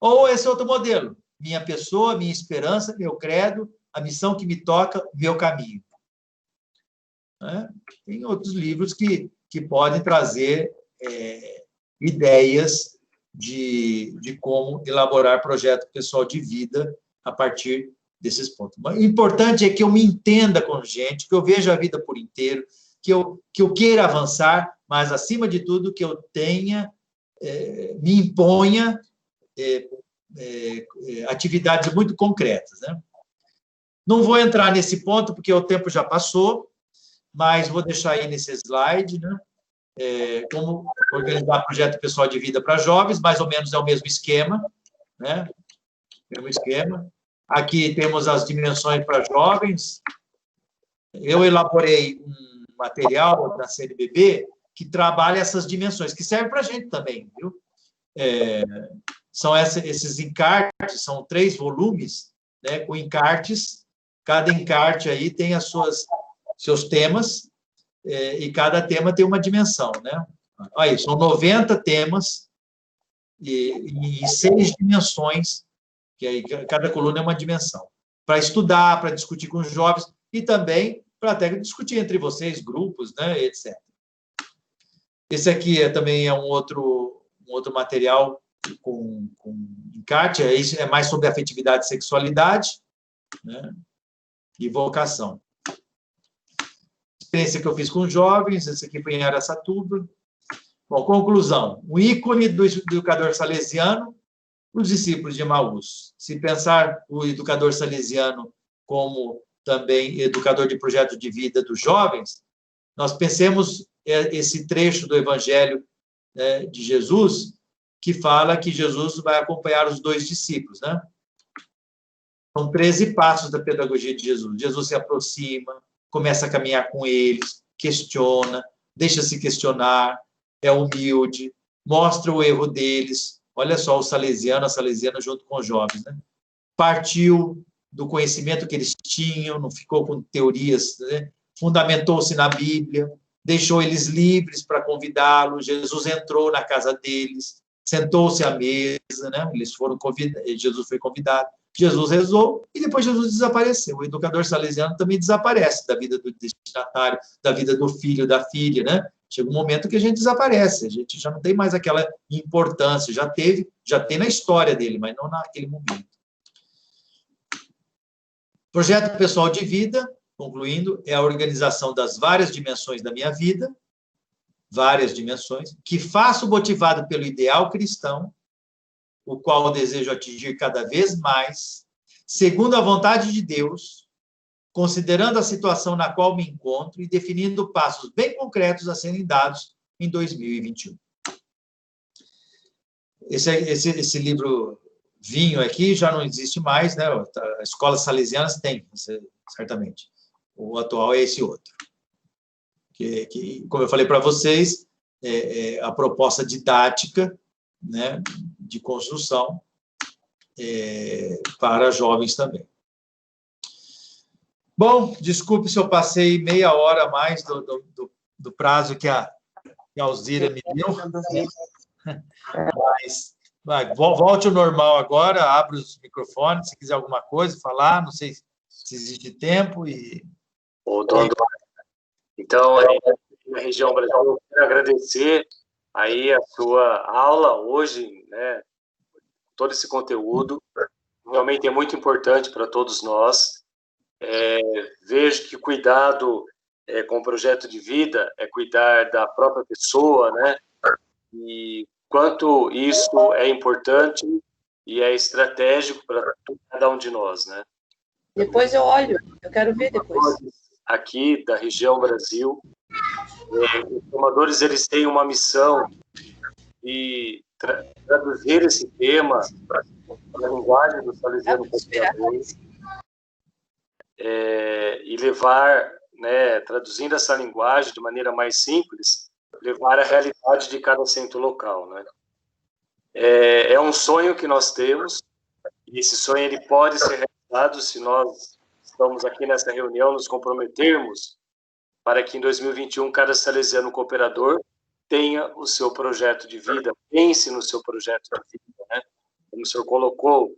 Ou esse outro modelo, minha pessoa, minha esperança, meu credo, a missão que me toca, meu caminho. Né? Tem outros livros que podem trazer ideias de como elaborar projeto pessoal de vida a partir desses pontos. Mas o importante é que eu me entenda com gente, que eu veja a vida por inteiro, que eu queira avançar, mas, acima de tudo, que eu tenha, me imponha atividades muito concretas, né? Não vou entrar nesse ponto, porque o tempo já passou, mas vou deixar aí nesse slide, né? Como organizar projeto pessoal de vida para jovens, mais ou menos é o mesmo esquema, né? Mesmo esquema. Aqui temos as dimensões para jovens. Eu elaborei um material da CNBB que trabalha essas dimensões, que serve para a gente também, viu? São esses encartes, são 3 volumes, né, com encartes. Cada encarte aí tem seus temas, e cada tema tem uma dimensão, né? Aí, são 90 temas e 6 dimensões, que aí cada coluna é uma dimensão, para estudar, para discutir com os jovens e também para até discutir entre vocês, grupos, né, etc. Esse aqui também é um outro material com encarte, isso é mais sobre afetividade e sexualidade, né, e vocação. Experiência que eu fiz com jovens, esse aqui foi em Araçatuba. Bom, conclusão. O ícone do educador salesiano, os discípulos de Emaús. Se pensar o educador salesiano como também educador de projeto de vida dos jovens, nós pensemos esse trecho do Evangelho de Jesus, que fala que Jesus vai acompanhar os 2 discípulos, né? São 13 passos da pedagogia de Jesus. Jesus se aproxima, começa a caminhar com eles, questiona, deixa-se questionar, é humilde, mostra o erro deles. Olha só, o salesiano, a salesiana junto com os jovens, né? Partiu do conhecimento que eles tinham, não ficou com teorias, né? Fundamentou-se na Bíblia, deixou eles livres para convidá-los. Jesus entrou na casa deles, sentou-se à mesa, né? Eles foram convidados, Jesus foi convidado. Jesus rezou e depois Jesus desapareceu. O educador salesiano também desaparece da vida do destinatário, da vida do filho, da filha, né? Chega um momento que a gente desaparece, a gente já não tem mais aquela importância, já tem na história dele, mas não naquele momento. Projeto pessoal de vida, concluindo, é a organização das várias dimensões da minha vida, várias dimensões, que faço motivado pelo ideal cristão, o qual eu desejo atingir cada vez mais, segundo a vontade de Deus, considerando a situação na qual me encontro e definindo passos bem concretos a serem dados em 2021. Esse livro vinho aqui já não existe mais, né? As escolas salesianas têm, certamente. O atual é esse outro. Que como eu falei para vocês, a proposta didática, né, de construção para jovens também. Bom, desculpe se eu passei meia hora a mais do prazo que a Alzira me deu. Mas volte ao normal agora, abre os microfones, se quiser alguma coisa, falar, não sei se existe tempo. Então, aí, na região brasileira, eu quero agradecer aí a sua aula hoje, né, todo esse conteúdo, realmente é muito importante para todos nós. Vejo que cuidado com o projeto de vida é cuidar da própria pessoa, né, e quanto isso é importante e é estratégico para cada um de nós, né? Depois eu olho, eu quero ver depois. Aqui da região Brasil, os formadores, eles têm uma missão de traduzir esse tema para a linguagem do salesiano cooperador e levar, né, traduzindo essa linguagem de maneira mais simples, levar a realidade de cada centro local, né? É um sonho que nós temos, e esse sonho ele pode ser realizado se nós estamos aqui nessa reunião, nos comprometermos para que em 2021 cada salesiano cooperador tenha o seu projeto de vida, pense no seu projeto de vida, né? Como o senhor colocou,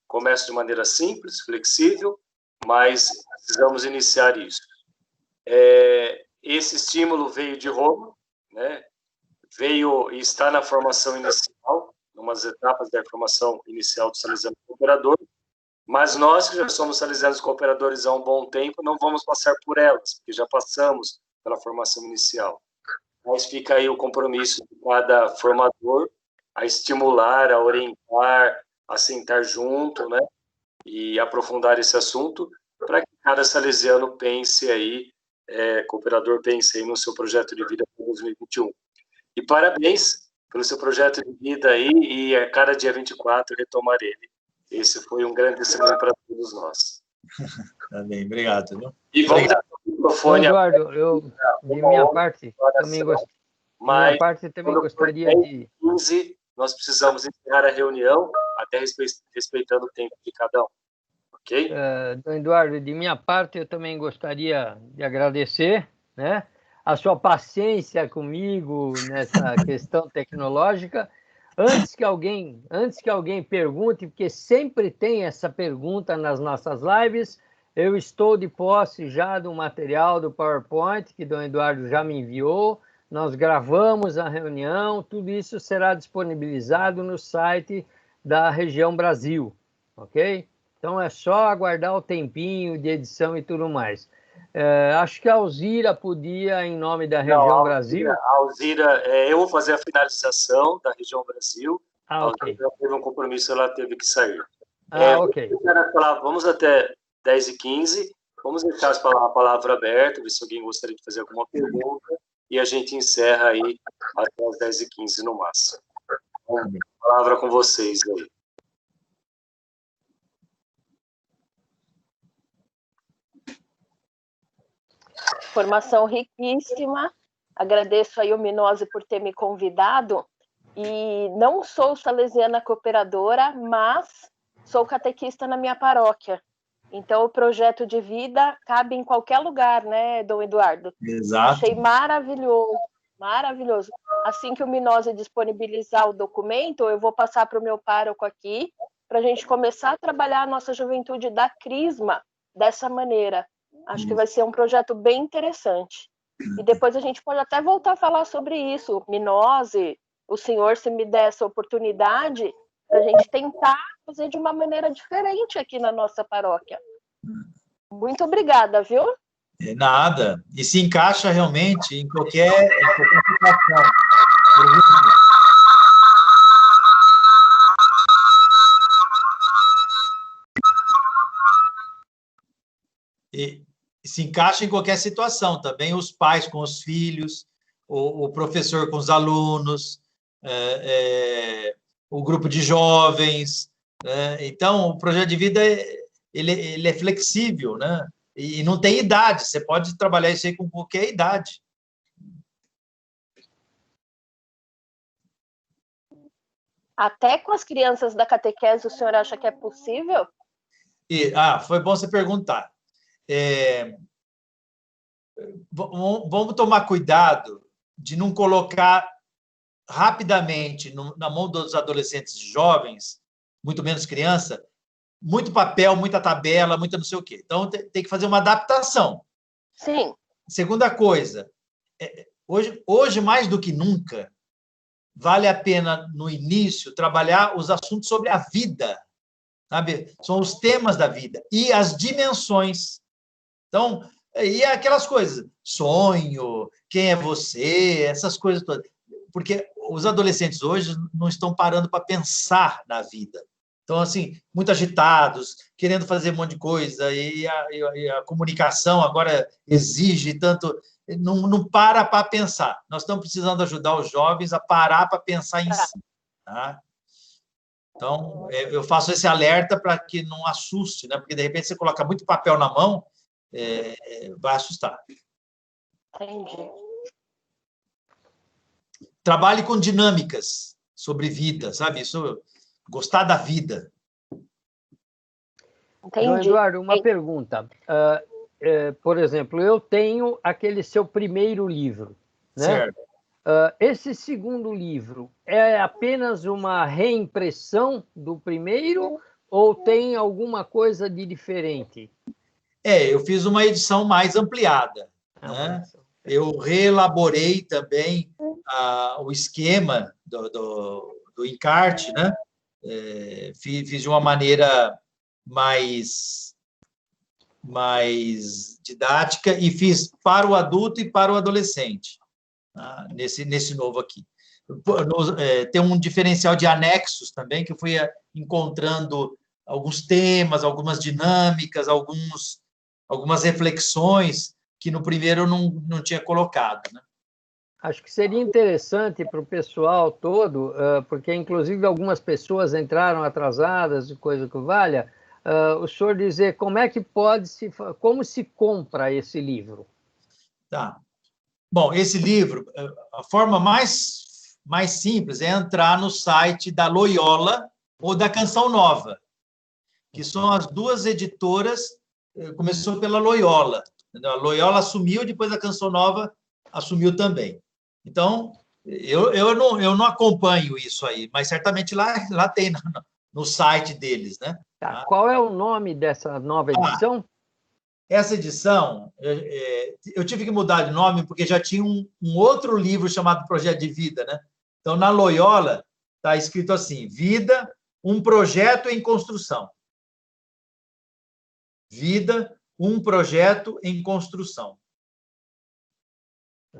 começa de maneira simples, flexível, mas precisamos iniciar isso. Esse estímulo veio de Roma, né? Veio e está na formação inicial, umas etapas da formação inicial do salesiano cooperador, mas nós que já somos salesianos cooperadores há um bom tempo, não vamos passar por elas, porque já passamos pela formação inicial. Mas fica aí o compromisso de cada formador a estimular, a orientar, a sentar junto, né, e aprofundar esse assunto, para que cada salesiano pense aí, cooperador pense aí no seu projeto de vida para 2021. E parabéns pelo seu projeto de vida aí, e a cada dia 24 retomar ele. Esse foi um grande testemunho para todos nós. Tá bem, obrigado. Viu? E vamos dar o microfone. Eduardo, de minha parte, também gostaria de... 15, nós precisamos encerrar a reunião, até respeitando o tempo de cada um. Ok? Dom Eduardo, de minha parte, eu também gostaria de agradecer, né, a sua paciência comigo nessa questão tecnológica. Antes que alguém pergunte, porque sempre tem essa pergunta nas nossas lives, eu estou de posse já do material do PowerPoint que Dom Eduardo já me enviou. Nós gravamos a reunião, tudo isso será disponibilizado no site da Região Brasil, ok? Então é só aguardar o tempinho de edição e tudo mais. Acho que a Alzira podia, em nome da Região Brasil... A Alzira, eu vou fazer a finalização da Região Brasil. Ok. A Alzira teve um compromisso, ela teve que sair. Ok. Vamos até 10h15, vamos deixar a palavra aberta, ver se alguém gostaria de fazer alguma pergunta, e a gente encerra aí até as 10h15 no máximo. A palavra com vocês aí. Formação riquíssima. Agradeço aí o Minose por ter me convidado. E não sou salesiana cooperadora, mas sou catequista na minha paróquia. Então, o projeto de vida cabe em qualquer lugar, né, Dom Eduardo? Exato. Achei maravilhoso, maravilhoso. Assim que o Minose disponibilizar o documento, eu vou passar para o meu pároco aqui, para a gente começar a trabalhar a nossa juventude da Crisma dessa maneira. Acho que vai ser um projeto bem interessante. E depois a gente pode até voltar a falar sobre isso. Minose, o senhor, se me der essa oportunidade, a gente tentar fazer de uma maneira diferente aqui na nossa paróquia. Muito obrigada, viu? Nada. E se encaixa realmente em qualquer situação. E se encaixa em qualquer situação também, os pais com os filhos, o professor com os alunos, o grupo de jovens. Então, o projeto de vida ele é flexível, né? E não tem idade, você pode trabalhar isso aí com qualquer idade. Até com as crianças da catequese, o senhor acha que é possível? Foi bom você perguntar. Vamos tomar cuidado de não colocar rapidamente na mão dos adolescentes e jovens, muito menos criança, muito papel, muita tabela, muita não sei o quê. Então, tem que fazer uma adaptação. Sim. Segunda coisa, hoje mais do que nunca, vale a pena, no início, trabalhar os assuntos sobre a vida, sabe? São os temas da vida e as dimensões. Então, e aquelas coisas, sonho, quem é você, essas coisas todas. Porque os adolescentes hoje não estão parando para pensar na vida. Então, assim, muito agitados, querendo fazer um monte de coisa, e a comunicação agora exige tanto... Não para pensar. Nós estamos precisando ajudar os jovens a parar para pensar em si. Tá? Então, eu faço esse alerta para que não assuste, né? Porque, de repente, você coloca muito papel na mão, vai assustar. Entendi. Trabalhe com dinâmicas sobre vida, sabe? Isso, gostar da vida. Entendi. João Eduardo, uma pergunta. Por exemplo, eu tenho aquele seu primeiro livro, né? Certo. Esse segundo livro é apenas uma reimpressão do primeiro ou tem alguma coisa de diferente? Eu fiz uma edição mais ampliada, né? Eu reelaborei também o esquema do encarte, né? Fiz de uma maneira mais didática e fiz para o adulto e para o adolescente, tá? Nesse novo aqui. Tem um diferencial de anexos também, que eu fui encontrando alguns temas, algumas dinâmicas, algumas reflexões que no primeiro eu não tinha colocado, né? Acho que seria interessante para o pessoal todo, porque inclusive algumas pessoas entraram atrasadas, coisa que valha, o senhor dizer como se compra esse livro. Tá. Bom, esse livro, a forma mais simples é entrar no site da Loyola ou da Canção Nova, que são as duas editoras. Começou pela Loyola. A Loyola assumiu, depois a Canção Nova assumiu também. Então, eu não acompanho isso aí, mas certamente lá tem no site deles, né? Tá. Qual é o nome dessa nova edição? Essa edição, eu tive que mudar de nome porque já tinha um outro livro chamado Projeto de Vida, né? Então, na Loyola, está escrito assim: Vida, um projeto em construção. Vida, um projeto em construção.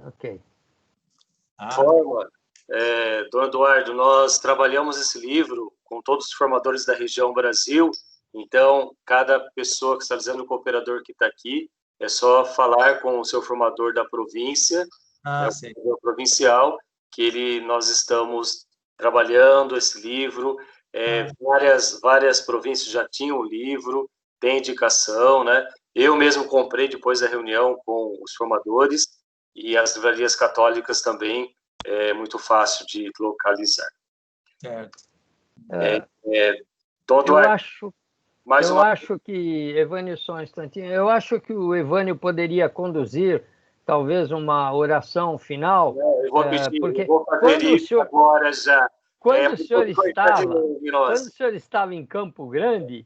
Ok. Dom Eduardo, nós trabalhamos esse livro com todos os formadores da região Brasil. Então, cada pessoa que está dizendo, o cooperador que está aqui, é só falar com o seu formador da província, o provincial, que nós estamos trabalhando esse livro. Várias províncias já tinham o livro, tem indicação, né? Eu mesmo comprei depois da reunião com os formadores, e as livrarias católicas também é muito fácil de localizar. Certo. Eu acho que, Evânio, só um instantinho, eu acho que o Evânio poderia conduzir talvez uma oração final. Eu vou pedir, porque eu vou fazer isso agora já. Quando o senhor estava em Campo Grande,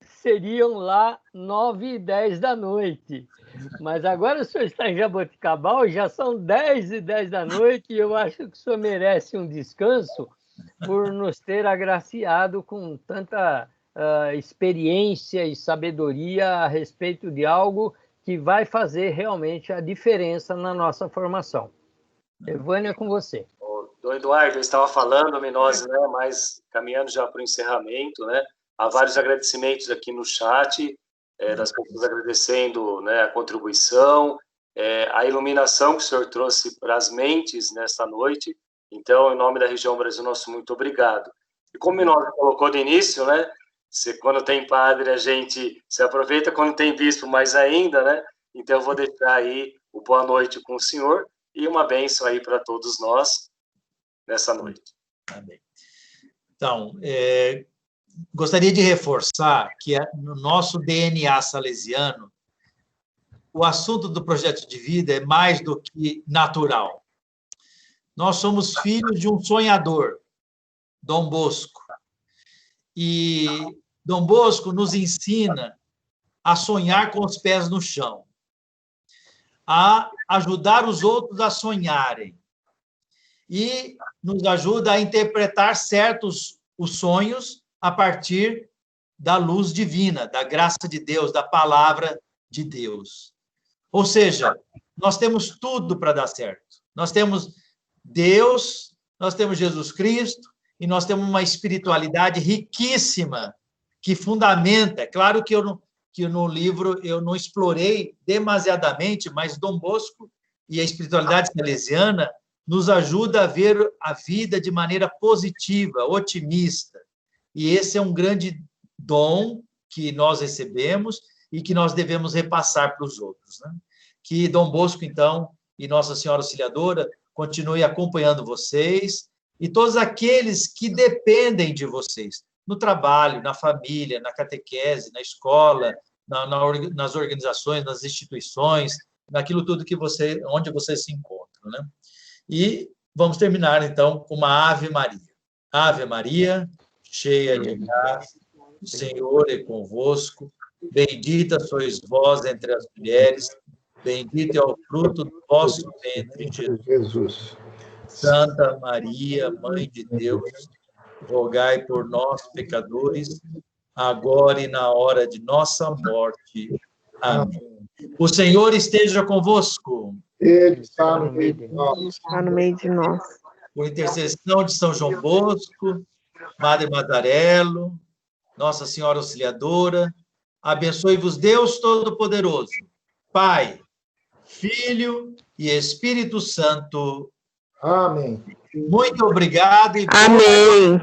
seriam lá 9h10 da noite. Mas agora o senhor está em Jaboticabal, já são 10h10 da noite, e eu acho que o senhor merece um descanso por nos ter agraciado com tanta experiência e sabedoria a respeito de algo que vai fazer realmente a diferença na nossa formação. Evânia, é com você. Dom Eduardo, eu estava falando, Minose, né, mas caminhando já para o encerramento, né? Há vários agradecimentos aqui no chat, das pessoas agradecendo, né, a contribuição, a iluminação que o senhor trouxe para as mentes nesta noite. Então, em nome da região Brasil, nosso muito obrigado. E como o Minose colocou no início, né, quando tem padre, a gente se aproveita, quando tem bispo, mais ainda, né? Então, eu vou deixar aí o boa noite com o senhor e uma bênção aí para todos nós nessa noite. Amém. Então, gostaria de reforçar que no nosso DNA salesiano, o assunto do projeto de vida é mais do que natural. Nós somos filhos de um sonhador, Dom Bosco. E Dom Bosco nos ensina a sonhar com os pés no chão, a ajudar os outros a sonharem, e nos ajuda a interpretar certos os sonhos a partir da luz divina, da graça de Deus, da palavra de Deus. Ou seja, nós temos tudo para dar certo. Nós temos Deus nós temos Jesus Cristo e nós temos uma espiritualidade riquíssima que fundamenta. É claro que no livro eu não explorei demasiadamente, mas Dom Bosco e a espiritualidade salesiana nos ajuda a ver a vida de maneira positiva, otimista. E esse é um grande dom que nós recebemos e que nós devemos repassar para os outros, né? Que Dom Bosco, então, e Nossa Senhora Auxiliadora continue acompanhando vocês e todos aqueles que dependem de vocês, no trabalho, na família, na catequese, na escola, nas organizações, nas instituições, naquilo tudo onde vocês se encontram, né? E vamos terminar, então, com uma Ave Maria. Ave Maria, cheia de graça, o Senhor é convosco, bendita sois vós entre as mulheres, bendito é o fruto do vosso ventre, Jesus. Santa Maria, Mãe de Deus, rogai por nós, pecadores, agora e na hora de nossa morte. Amém. O Senhor esteja convosco. Ele está no meio de nós. Está no meio de nós. Por intercessão de São João Bosco, Madre Mazarello, Nossa Senhora Auxiliadora, abençoe-vos Deus Todo-Poderoso, Pai, Filho e Espírito Santo. Amém. Muito obrigado. E Amém.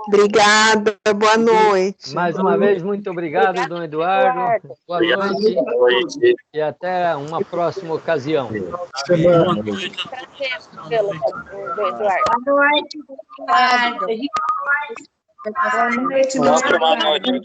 Obrigada, boa noite. Mais uma vez, muito obrigado, Dom Eduardo. Boa noite. E até uma próxima ocasião. Boa noite, Eduardo. Boa noite, Eduardo. Boa noite.